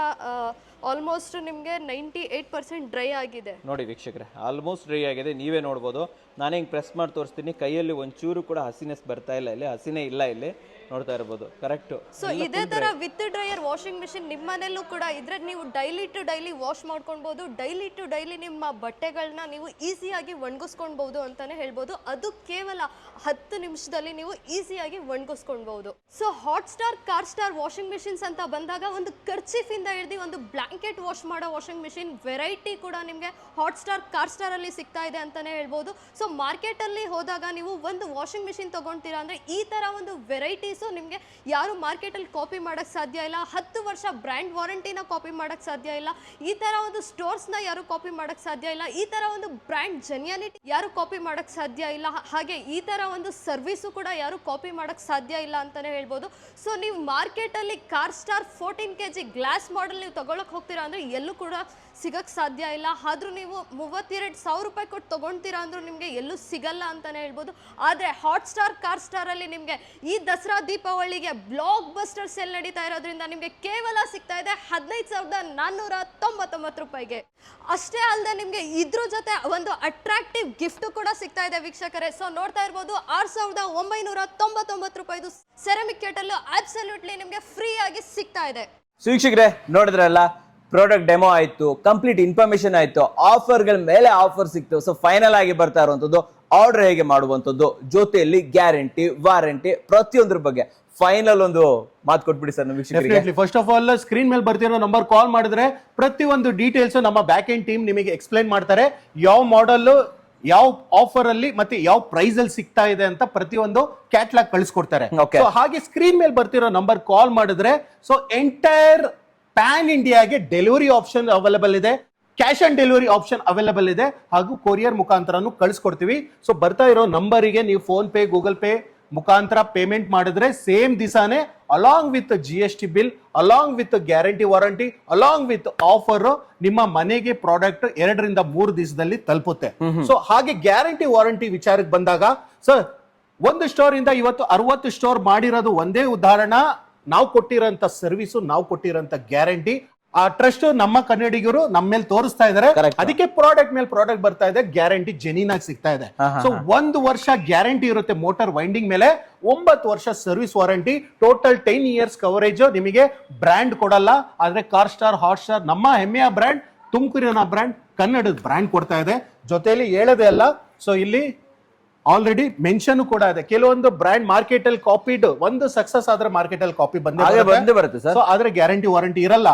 ಆಲ್ಮೋಸ್ಟ್ ನಿಮಗೆ 98% ಡ್ರೈ ಆಗಿದೆ. ನೋಡಿ ವೀಕ್ಷಕರೇ, ಆಲ್ಮೋಸ್ಟ್ ಡ್ರೈ ಆಗಿದೆ, ನೀವೇ ನೋಡ್ಬೋದು. ನಾನು ಹಿಂಗೆ ಪ್ರೆಸ್ ಮಾಡಿ ತೋರಿಸ್ತೀನಿ, ಕೈಯಲ್ಲಿ ಒಂಚೂರು ಕೂಡ ಹಸಿನೆಸ್ ಬರ್ತಾ ಇಲ್ಲ, ಇಲ್ಲಿ ಹಸಿನೇ ಇಲ್ಲ, ಇಲ್ಲಿ ನೋಡ್ತಾ ಇರ್ಬೋದು. ಕರೆಕ್ಟ್. ಸೊ ಇದೇ ತರ ವಿತ್ ಡ್ರೈಯರ್ ವಾಷಿಂಗ್ ಮಿಷಿನ್ ನಿಮ್ಮ ಮನೆಯಲ್ಲೂ ಕೂಡ ಇದ್ರೆ ನೀವು ಡೈಲಿ ಟು ಡೈಲಿ ವಾಶ್ ಮಾಡ್ಕೊಳ್ಬಹುದು. ಡೈಲಿ ಟು ಡೈಲಿ ನಿಮ್ಮ ಬಟ್ಟೆಗಳನ್ನ ನೀವು ಈಸಿಯಾಗಿ ಒಣಗಿಸ್ಕೊಳ್ಬಹುದು ಅಂತಾನೆ ಹೇಳ್ಬೋದು. ಅದು ಕೇವಲ 10 ನಿಮಿಷದಲ್ಲಿ ನೀವು ಈಸಿಯಾಗಿ ಒಣಗಿಸ್ಕೊಳ್ಬಹುದು. So Hotstar, Carstar washing machines ಅಂತ ಬಂದಾಗ ಒಂದು ಕರ್ಚೀಫ್ ಇಂದ ಹಿಡಿದು ಒಂದು ಬ್ಲಾಂಕೆಟ್ ವಾಶ್ ಮಾಡೋ ವಾಷಿಂಗ್ ಮಿಷಿನ್ ವೆರೈಟಿ ಕೂಡ ನಿಮಗೆ ಹಾಟ್ ಸ್ಟಾರ್, ಕಾರ್ ಸ್ಟಾರ್ ಅಲ್ಲಿ ಸಿಗ್ತಾ ಇದೆ ಅಂತಾನೆ ಹೇಳ್ಬೋದು. ಸೊ ಮಾರ್ಕೆಟ್ ಅಲ್ಲಿ ಹೋದಾಗ ನೀವು ಒಂದು ವಾಷಿಂಗ್ ಮಿಷಿನ್ ತಗೊಂತೀರಾ ಅಂದ್ರೆ ಈ ತರ ಒಂದು ವೆರೈಟೀಸ್ ನಿಮಗೆ ಯಾರು ಮಾರ್ಕೆಟ್ ಅಲ್ಲಿ ಕಾಪಿ ಮಾಡಕ್ ಸಾಧ್ಯ ಇಲ್ಲ. 10 ವರ್ಷ ಬ್ರ್ಯಾಂಡ್ ವಾರಂಟಿನ ಕಾಪಿ ಮಾಡಕ್ ಸಾಧ್ಯ ಇಲ್ಲ. ಈ ತರ ಒಂದು ಸ್ಟೋರ್ಸ್ ನ ಯಾರು ಕಾಪಿ ಮಾಡಕ್ ಸಾಧ್ಯ ಇಲ್ಲ. ಈ ತರ ಒಂದು ಬ್ರ್ಯಾಂಡ್ ಜೆನ್ಯೂನಿಟಿ ಯಾರು ಕಾಪಿ ಮಾಡಕ್ ಸಾಧ್ಯ ಇಲ್ಲ. ಹಾಗೆ ಈ ತರ ಒಂದು ಸರ್ವಿಸು ಕೂಡ ಯಾರು ಕಾಪಿ ಮಾಡಕ್ ಸಾಧ್ಯ ಇಲ್ಲ ಅಂತಾನೆ ಹೇಳ್ಬೋದು. ಸೊ ನೀವು ಮಾರ್ಕೆಟ್ ಅಲ್ಲಿ car star 14 kg glass model ನೀವು ತಗೊಳಕ್ ಹೋಗ್ತೀರಾ ಅಂದ್ರೆ ಎಲ್ಲೂ ಕೂಡ ಸಿಗಕ್ ಸಾಧ್ಯ ಇಲ್ಲ. ಆದ್ರೂ ನೀವು 32,000 ರೂಪಾಯಿ ಕೊಟ್ಟು ತಗೊಂತೀರಾ ಅಂದ್ರೂ ನಿಮ್ಗೆ ಎಲ್ಲೂ ಸಿಗಲ್ಲ ಅಂತಾನೆ ಹೇಳ್ಬೋದು. ಆದ್ರೆ ಹಾಟ್ ಸ್ಟಾರ್, ಕಾರ್ ಸ್ಟಾರ್ ಅಲ್ಲಿ ನಿಮ್ಗೆ ಈ ದಸರಾ ದೀಪಾವಳಿಗೆ ಬ್ಲಾಕ್ ಬಸ್ಟರ್ ಸೇಲ್ ನಡೀತಾ ಇರೋದ್ರಿಂದ ನಿಮ್ಗೆ ಕೇವಲ ಸಿಗ್ತಾ ಇದೆ 15,499 ರೂಪಾಯಿಗೆ. ಅಷ್ಟೇ ಅಲ್ಲದೆ ನಿಮ್ಗೆ ಇದ್ರ ಜೊತೆ ಒಂದು ಅಟ್ರಾಕ್ಟಿವ್ ಗಿಫ್ಟ್ ಕೂಡ ಸಿಗ್ತಾ ಇದೆ ವೀಕ್ಷಕರೇ. ಸೊ ನೋಡ್ತಾ ಇರ್ಬೋದು, 6,999 ರೂಪಾಯಿದು ಸೆರಾಮಿಕ್ ಕೆಟಲ್ ಅಬ್ಸಲ್ಯೂಟ್ಲಿ ನಿಮ್ಗೆ ಫ್ರೀ ಆಗಿ ಸಿಗ್ತಾ ಇದೆ. ವೀಕ್ಷಕರೇ ನೋಡಿದ್ರಲ್ಲ, ಪ್ರಾಡಕ್ಟ್ ಡೆಮೋ ಆಯ್ತು, ಕಂಪ್ಲೀಟ್ ಇನ್ಫಾರ್ಮೇಶನ್ ಆಯ್ತು, ಆಫರ್ಗಳ ಮೇಲೆ ಆಫರ್ ಸಿಕ್ತು. ಸೊ ಫೈನಲ್ ಆಗಿ ಬರ್ತಾ ಇರುವಂತದ್ದು ಆರ್ಡರ್ ಹೇಗೆ ಮಾಡುವಂತದ್ದು, ಜೊತೆಯಲ್ಲಿ ಗ್ಯಾರಂಟಿ, ವಾರಂಟಿ, ಪ್ರತಿಯೊಂದ್ರ ಬಗ್ಗೆ ಫೈನಲ್ ಒಂದು ಮಾತು ಕೊಟ್ಬಿಡಿ ಸರ್ ನಮ್ಮ ವೀಕ್ಷಕರಿಗೆ. ಫಸ್ಟ್ ಆಫ್ ಆಲ್ ಸ್ಕ್ರೀನ್ ಮೇಲೆ ಬರ್ತಿರೋ ನಂಬರ್ ಕಾಲ್ ಮಾಡಿದ್ರೆ ಪ್ರತಿಯೊಂದು ಡೀಟೇಲ್ಸ್ ನಮ್ಮ ಬ್ಯಾಕ್ ಎಂಡ್ ಟೀಮ್ ನಿಮಗೆ ಎಕ್ಸ್ಪ್ಲೈನ್ ಮಾಡ್ತಾರೆ. ಯಾವ ಮಾಡೆಲ್, ಯಾವ ಆಫರ್ ಅಲ್ಲಿ ಮತ್ತೆ ಯಾವ ಪ್ರೈಸ್ ಅಲ್ಲಿ ಸಿಗ್ತಾ ಇದೆ ಅಂತ ಪ್ರತಿಯೊಂದು ಕ್ಯಾಟ್ಲಾಗ್ ಕಳಿಸ್ಕೊಡ್ತಾರೆ. Okay. So, ಹಾಗೆ ಸ್ಕ್ರೀನ್ ಮೇಲೆ ಬರ್ತಿರೋ ನಂಬರ್ ಕಾಲ್ ಮಾಡಿದ್ರೆ ಸೊ ಎಂಟೈರ್ ಪ್ಯಾನ್ ಇಂಡಿಯಾಗೆ ಡೆಲಿವರಿ ಆಪ್ಷನ್ ಅವೈಲೇಬಲ್ ಇದೆ, cash on delivery option available ಇದೆ, ಹಾಗೂ ಕೊರಿಯರ್ ಮುಖಾಂತರನು ಕಳಿಸ್ಕೊಡ್ತೀವಿ. ಸೊ ಬರ್ತಾ ಇರೋ ನಂಬರಿಗೆ ನೀವು ಫೋನ್ ಪೇ, ಗೂಗಲ್ ಪೇ ಮುಖಾಂತರ ಪೇಮೆಂಟ್ ಮಾಡಿದ್ರೆ ಸೇಮ್ ದಿಸಾನೇ along with GST bill, along with guarantee warranty, along with offer ನಿಮ್ಮ ಮನೆಗೆ ಪ್ರಾಡಕ್ಟ್ 2 ರಿಂದ 3 ದಿವಸದಲ್ಲಿ ತಲುಪುತ್ತೆ. ಸೊ ಹಾಗೆ ಗ್ಯಾರಂಟಿ ವಾರಂಟಿ ವಿಚಾರಕ್ಕೆ ಬಂದಾಗ ಸರ್, ಒಂದು ಸ್ಟೋರ್ ಇಂದ ಇವತ್ತು 60 ಸ್ಟೋರ್ ಮಾಡಿರೋದು ಒಂದೇ ಉದಾಹರಣೆ. ನಾವು ಕೊಟ್ಟಿರೋಂತ ಸರ್ವಿಸು, ನಾವು ಕೊಟ್ಟಿರೋಂತ ಗ್ಯಾರಂಟಿ, ಆ ಟ್ರಸ್ಟ್ ನಮ್ಮ ಕನ್ನಡಿಗರು ನಮ್ಮ ಮೇಲೆ ತೋರಿಸ್ತಾ ಇದಾರೆ. ಅದಕ್ಕೆ ಪ್ರಾಡಕ್ಟ್ ಮೇಲೆ ಪ್ರಾಡಕ್ಟ್ ಬರ್ತಾ ಇದೆ, ಗ್ಯಾರಂಟಿ ಜೆನ್ಯೂನ್ ಆಗಿ ಸಿಗ್ತಾ ಇದೆ. ಸೊ 1 ವರ್ಷ ಗ್ಯಾರಂಟಿ ಇರುತ್ತೆ ಮೋಟಾರ್ ವೈಂಡಿಂಗ್ ಮೇಲೆ, 9 ವರ್ಷ service warranty, total 10 years coverage. ನಿಮಗೆ ಬ್ರ್ಯಾಂಡ್ ಕೊಡಲ್ಲ, ಆದ್ರೆ ಕಾರ್ ಸ್ಟಾರ್, ಹಾಟ್ ಸ್ಟಾರ್ ನಮ್ಮ ಹೆಮ್ಮೆಯ ಬ್ರ್ಯಾಂಡ್, ತುಮಕೂರಿನ ಬ್ರ್ಯಾಂಡ್, ಕನ್ನಡದ ಬ್ರ್ಯಾಂಡ್ ಕೊಡ್ತಾ ಇದೆ. ಜೊತೆಯಲ್ಲಿ ಹೇಳೋದೇ ಅಲ್ಲ, ಸೊ ಇಲ್ಲಿ ಆಲ್ರೆಡಿ ಮೆನ್ಷನ್ ಕೂಡ ಇದೆ. ಕೆಲವೊಂದು ಬ್ರ್ಯಾಂಡ್ ಮಾರ್ಕೆಟ್ ಅಲ್ಲಿ ಕಾಪಿಡ್, ಒಂದು ಸಕ್ಸಸ್ ಆದ್ರೆ ಮಾರ್ಕೆಟ್ ಅಲ್ಲಿ ಕಾಪಿ ಬಂದೇ ಬರುತ್ತೆ ಸರ್. ಆದ್ರೆ ಗ್ಯಾರಂಟಿ ವಾರಂಟಿ ಇರಲ್ಲ,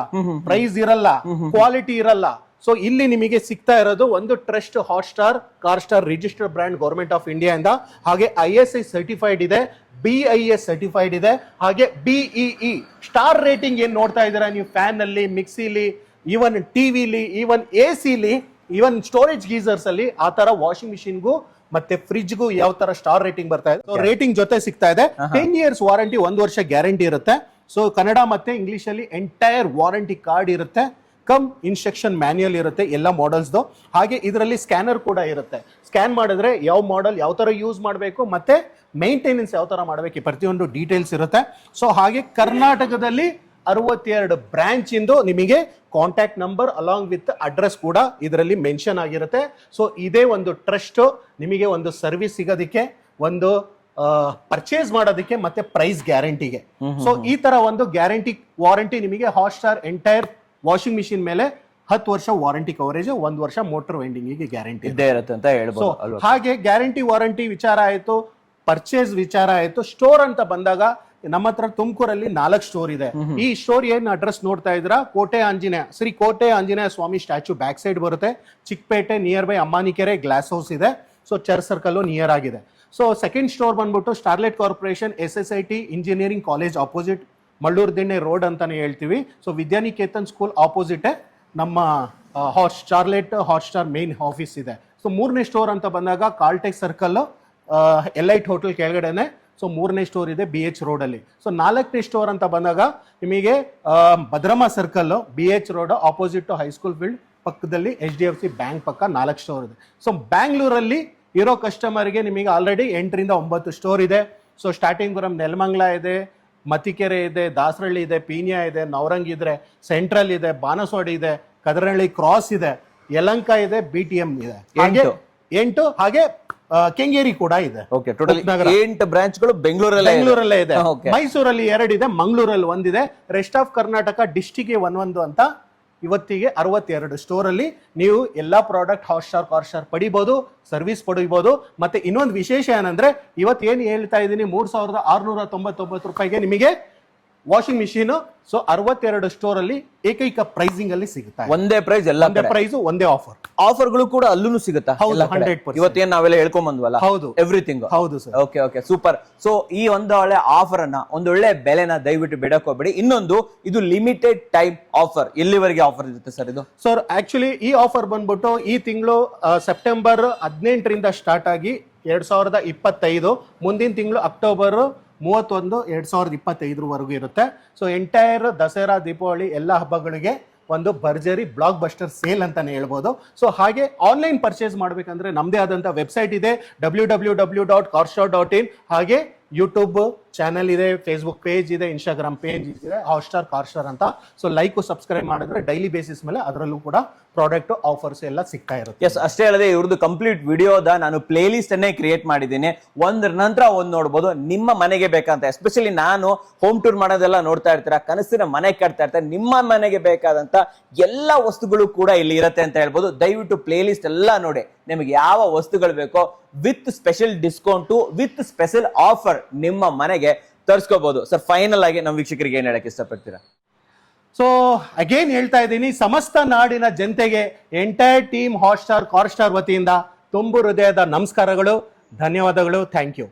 ಪ್ರೈಸ್ ಇರಲ್ಲ, ಕ್ವಾಲಿಟಿ ಇರಲ್ಲ. ಸೊ ಇಲ್ಲಿ ನಿಮಗೆ ಸಿಗ್ತಾ ಇರೋದು ಒಂದು trust hot star, car star registered brand government of India ಇಂದ, ಹಾಗೆ ISI ಸರ್ಟಿಫೈಡ್ ಇದೆ, BIS ಸರ್ಟಿಫೈಡ್ ಇದೆ, ಹಾಗೆ BEE ಸ್ಟಾರ್ ರೇಟಿಂಗ್ ಏನ್ ನೋಡ್ತಾ ಇದ್ದೀರಾ ನೀವು ಫ್ಯಾನ್ ಅಲ್ಲಿ, ಮಿಕ್ಸಿಲಿ, ಈವನ್ ಟಿವಿಲಿ, ಈವನ್ AC-ಲಿ, ಈವನ್ ಸ್ಟೋರೇಜ್ ಗೀಸರ್ಸ್ ಅಲ್ಲಿ, ಆ ತರ ವಾಷಿಂಗ್ ಮಿಷಿನ್ಗೂ ಮತ್ತೆ ಫ್ರಿಜ್ಗೂ ಯಾವ ತರ ಸ್ಟಾರ್ ರೇಟಿಂಗ್ ಬರ್ತಾ ಇದೆ. ರೇಟಿಂಗ್ ಜೊತೆ ಸಿಗ್ತಾ ಇದೆ. 10 years ವಾರಂಟಿ, 1 ವರ್ಷ ಗ್ಯಾರಂಟಿ ಇರುತ್ತೆ. ಸೊ ಕನ್ನಡ ಮತ್ತೆ ಇಂಗ್ಲಿಷ್ ಅಲ್ಲಿ ಎಂಟೈರ್ ವಾರಂಟಿ ಕಾರ್ಡ್ ಇರುತ್ತೆ, ಕಮ್ ಇನ್ಸ್ಟ್ರಕ್ಷನ್ ಮ್ಯಾನ್ಯುಯಲ್ ಇರುತ್ತೆ ಎಲ್ಲ ಮಾಡೆಲ್ಸ್ದು. ಹಾಗೆ ಇದರಲ್ಲಿ ಸ್ಕ್ಯಾನರ್ ಕೂಡ ಇರುತ್ತೆ. ಸ್ಕ್ಯಾನ್ ಮಾಡಿದ್ರೆ ಯಾವ ಮಾಡೆಲ್ ಯಾವ ತರ ಯೂಸ್ ಮಾಡಬೇಕು ಮತ್ತೆ ಮೇಂಟೆನೆನ್ಸ್ ಯಾವ ತರ ಮಾಡಬೇಕು, ಪ್ರತಿಯೊಂದು ಡೀಟೇಲ್ಸ್ ಇರುತ್ತೆ. ಸೊ ಹಾಗೆ ಕರ್ನಾಟಕದಲ್ಲಿ 62 ಬ್ರಾಂಚ್ ಇಂದು ನಿಮಗೆ contact number along with address ಕೂಡ ಇದರಲ್ಲಿ ಮೆನ್ಷನ್ ಆಗಿರುತ್ತೆ. ಸೊ ಇದೇ ಒಂದು ಟ್ರಸ್ಟ್ ನಿಮಗೆ ಒಂದು ಸರ್ವಿಸ್ ಸಿಗೋದಕ್ಕೆ, ಒಂದು ಪರ್ಚೇಸ್ ಮಾಡೋದಕ್ಕೆ, ಮತ್ತೆ ಪ್ರೈಸ್ ಗ್ಯಾರಂಟಿಗೆ. ಸೊ ಈ ತರ ಒಂದು ಗ್ಯಾರಂಟಿ ವಾರಂಟಿ ನಿಮಗೆ hot star entire washing machine ಮೇಲೆ 10 ವರ್ಷ ವಾರಂಟಿ ಕವರೇಜ್, 1 ವರ್ಷ ಮೋಟರ್ ವೈಂಡಿಂಗ್ ಗ್ಯಾರಂಟಿ ಇದ್ದೇ ಇರುತ್ತೆ ಅಂತ ಹೇಳ್ಬೋದು. ಹಾಗೆ ಗ್ಯಾರಂಟಿ ವಾರಂಟಿ ವಿಚಾರ ಆಯ್ತು, ಪರ್ಚೇಸ್ ವಿಚಾರ ಆಯ್ತು. ಸ್ಟೋರ್ ಅಂತ ಬಂದಾಗ ನಮ್ಮ ಹತ್ರ ತುಮಕೂರಲ್ಲಿ 4 ಸ್ಟೋರ್ ಇದೆ. ಈ ಸ್ಟೋರ್ ಏನ್ ಅಡ್ರೆಸ್ ನೋಡ್ತಾ ಇದ್ರ, ಕೋಟೆ Anjaneya, Shri Kote Anjaneya Swamy statue back side ಬರುತ್ತೆ. Chickpet near by Ammanikere glass house ಇದೆ. ಸೊ ಚರ್ಚ್ ಸರ್ಕಲ್ ನಿಯರ್ ಆಗಿದೆ. ಸೊ ಸೆಕೆಂಡ್ ಸ್ಟೋರ್ ಬಂದ್ಬಿಟ್ಟು Starlight corporation SSIT engineering college opposite Malluru Dinne road ಅಂತಾನೆ ಹೇಳ್ತೀವಿ. ಸೊ ವಿದ್ಯಾನಿಕೇತನ್ ಸ್ಕೂಲ್ ಆಪೋಸಿಟ್ ನಮ್ಮ ಸ್ಟಾರ್ಲೈಟ್ ಹಾಟ್ಸ್ಟಾರ್ ಮೇನ್ ಆಫೀಸ್ ಇದೆ. ಸೊ ಮೂರನೇ ಸ್ಟೋರ್ ಅಂತ ಬಂದಾಗ ಕಾಲ್ಟೆಕ್ ಸರ್ಕಲ್ ಎಲೈಟ್ ಹೋಟೆಲ್ ಕೆಳಗಡೆನೆ. ಸೊ ಮೂರನೇ ಸ್ಟೋರ್ ಇದೆ BH ರೋಡಲ್ಲಿ. ಸೊ ನಾಲ್ಕನೇ ಸ್ಟೋರ್ ಅಂತ ಬಂದಾಗ ನಿಮಗೆ ಭದ್ರಮ circle BH road opposite high school field ಪಕ್ಕದಲ್ಲಿ HDFC ಬ್ಯಾಂಕ್ ಪಕ್ಕ 4 ಸ್ಟೋರ್ ಇದೆ. ಸೊ ಬ್ಯಾಂಗ್ಳೂರಲ್ಲಿ ಇರೋ ಕಸ್ಟಮರ್ಗೆ ನಿಮಗೆ ಆಲ್ರೆಡಿ 8 ರಿಂದ 9 ಸ್ಟೋರ್ ಇದೆ. ಸೊ ಸ್ಟಾರ್ಟಿಂಗ್ ಫ್ರಮ್ ನೆಲಮಂಗ್ಲ ಇದೆ, ಮತಿಕೆರೆ ಇದೆ, ದಾಸರಳ್ಳಿ ಇದೆ, ಪೀಣ್ಯ ಇದೆ, ನವರಂಗ್ ಇದೆ, ಸೆಂಟ್ರಲ್ ಇದೆ, ಬಾನಸವಾಡಿ ಇದೆ, ಕದರಹಳ್ಳಿ ಕ್ರಾಸ್ ಇದೆ, ಯಲಂಕ ಇದೆ, BTM ಇದೆ, ಹಾಗೆ 8 ಹಾಗೆ ಕೆಂಗೇರಿ ಕೂಡ ಇದೆ. ಓಕೆ, ಟೋಟಲ್ 8 ಬ್ರಾಂಚ್ಗಳು ಬೆಂಗಳೂರಲ್ಲೇ ಇದೆ. ಮೈಸೂರಲ್ಲಿ 2 ಇದೆ, ಮಂಗಳೂರಲ್ಲಿ 1 ಇದೆ. ರೆಸ್ಟ್ ಆಫ್ ಕರ್ನಾಟಕ ಡಿಸ್ಟಿಕ್ಗೆ 1 ಅಂತ ಇವತ್ತಿಗೆ 62 ಸ್ಟೋರ್ ಅಲ್ಲಿ ನೀವು ಎಲ್ಲಾ ಪ್ರಾಡಕ್ಟ್ ಹಾಟ್ಸ್ಟಾರ್ ಕಾರ್ಸ್ಟಾರ್ ಪಡಿಬಹುದು, ಸರ್ವಿಸ್ ಪಡಿಬಹುದು. ಮತ್ತೆ ಇನ್ನೊಂದು ವಿಶೇಷ ಏನಂದ್ರೆ ಇವತ್ತು ಏನು ಹೇಳ್ತಾ ಇದ್ದೀನಿ 3699 ರೂಪಾಯಿಗೆ ನಿಮಗೆ ವಾಷಿಂಗ್ ಮಿಷಿನ್. ಸೊ 62 ಸ್ಟೋರ್ ಅಲ್ಲಿ ಏಕೈಕ ಪ್ರೈಸಿಂಗ್ ಅಲ್ಲಿ ಸಿಗುತ್ತೆ. ಒಂದೇ ಪ್ರೈಸ್, ಎಲ್ಲ ಪ್ರೈಸ್ ಒಂದೇ ಆಫರ್. ಆಫರ್ಗಳು ಕೂಡ ಅಲ್ಲೂ ಸಿಗುತ್ತಾ? 100%. ಇವತ್ತೇನ್ ನಾವೆಲ್ಲ ಹೇಳ್ಕೊಂಡ್ ಬಂದ್ವಲ್ಲ, ಹೌದು, ಎವ್ರಿಥಿಂಗ್. ಹೌದು sir. Okay okay, super. So ಈ ಒಂದು ಒಳ್ಳೆ ಆಫರ್ ಅನ್ನ, ಒಂದು ಒಳ್ಳೆ ಬೆಲೆನ ದಯವಿಟ್ಟು ಬಿಡಕ್ ಹೋಗ್ಬೇಡಿ. ಇನ್ನೊಂದು, ಇದು ಲಿಮಿಟೆಡ್ ಟೈಮ್ ಆಫರ್. ಎಲ್ಲಿವರೆಗೆ ಆಫರ್ ಇರುತ್ತೆ ಸರ್ ಇದು? ಸರ್ ಆಕ್ಚುಲಿ ಈ ಆಫರ್ ಬಂದ್ಬಿಟ್ಟು ಈ ತಿಂಗಳು ಸೆಪ್ಟೆಂಬರ್ 18ರಿಂದ ಸ್ಟಾರ್ಟ್ ಆಗಿ 2025, ಮುಂದಿನ ತಿಂಗಳು ಅಕ್ಟೋಬರ್ 31, 2025 ಇರುತ್ತೆ. ಸೊ ಎಂಟೈರ್ ದಸರಾ, ದೀಪಾವಳಿ ಎಲ್ಲ ಹಬ್ಬಗಳಿಗೆ ಒಂದು ಭರ್ಜರಿ ಬ್ಲಾಕ್ ಬಸ್ಟರ್ ಸೇಲ್ ಅಂತಾನೆ ಹೇಳ್ಬೋದು. ಸೊ ಹಾಗೆ ಆನ್ಲೈನ್ ಪರ್ಚೇಸ್ ಮಾಡ್ಬೇಕಂದ್ರೆ ನಮ್ದೇ ಆದಂತ ವೆಬ್ಸೈಟ್ ಇದೆ www.carstar.in. ಹಾಗೆ ಯೂಟ್ಯೂಬ್ ಚಾನೆಲ್ ಇದೆ, ಫೇಸ್ಬುಕ್ ಪೇಜ್ ಇದೆ, ಇನ್ಸ್ಟಾಗ್ರಾಮ್ ಪೇಜ್ ಇದೆ ಹಾಟ್ಸ್ಟಾರ್ ಕಾರ್ಸ್ಟಾರ್ ಅಂತ. ಸೊ ಲೈಕ್ ಸಬ್ಸ್ಕ್ರೈಬ್ ಮಾಡಿದ್ರೆ ಡೈಲಿ ಬೇಸಿಸ್ ಮೇಲೆ ಅದರಲ್ಲೂ ಕೂಡ ಪ್ರಾಡಕ್ಟ್ ಆಫರ್ಸ್ ಎಲ್ಲ ಸಿಗ್ತಾ ಇರುತ್ತೆ. ಎಸ್, ಅಷ್ಟೇ ಅಲ್ಲದೆ ಇವ್ರದ್ದು ಕಂಪ್ಲೀಟ್ ವಿಡಿಯೋದ ನಾನು ಪ್ಲೇ ಲಿಸ್ಟ್ ಅನ್ನೇ ಕ್ರಿಯೇಟ್ ಮಾಡಿದ್ದೀನಿ. ಒಂದ್ರ ನಂತರ ಒಂದ್ ನೋಡ್ಬೋದು. ನಿಮ್ಮ ಮನೆಗೆ ಬೇಕಂತ, ಎಸ್ಪೆಷಲಿ ನಾನು ಹೋಮ್ ಟೂರ್ ಮಾಡೋದೆಲ್ಲ ನೋಡ್ತಾ ಇರ್ತೀರಾ, ಕನಸಿನ ಮನೆ ಕಟ್ತಾ ಇರ್ತಾರೆ, ನಿಮ್ಮ ಮನೆಗೆ ಬೇಕಾದಂತ ಎಲ್ಲ ವಸ್ತುಗಳು ಕೂಡ ಇಲ್ಲಿ ಇರುತ್ತೆ ಅಂತ ಹೇಳ್ಬೋದು. ದಯವಿಟ್ಟು ಪ್ಲೇ ಲಿಸ್ಟ್ ಎಲ್ಲ ನೋಡಿ, ನಿಮಗೆ ಯಾವ ವಸ್ತುಗಳು ಬೇಕೋ with special discount, with special offer ನಿಮ್ಮ ಮನೆಗೆ ತರಿಸ್ಕೋಬಹುದು. ಸರ್ ಫೈನಲ್ ಆಗಿ ನಮ್ಮ ವೀಕ್ಷಕರಿಗೆ ಏನ್ ಹೇಳಕ್ ಇಷ್ಟಪಡ್ತೀರಾ? ಸೊ ಅಗೇನ್ ಹೇಳ್ತಾ ಇದ್ದೀನಿ, ಸಮಸ್ತ ನಾಡಿನ ಜನತೆಗೆ ಎಂಟೈರ್ ಟೀಮ್ ಹಾಟ್ಸ್ಟಾರ್ ಕಾರ್ಸ್ಟಾರ್ ವತಿಯಿಂದ ತುಂಬು ಹೃದಯದ ನಮಸ್ಕಾರಗಳು, ಧನ್ಯವಾದಗಳು. Thank you.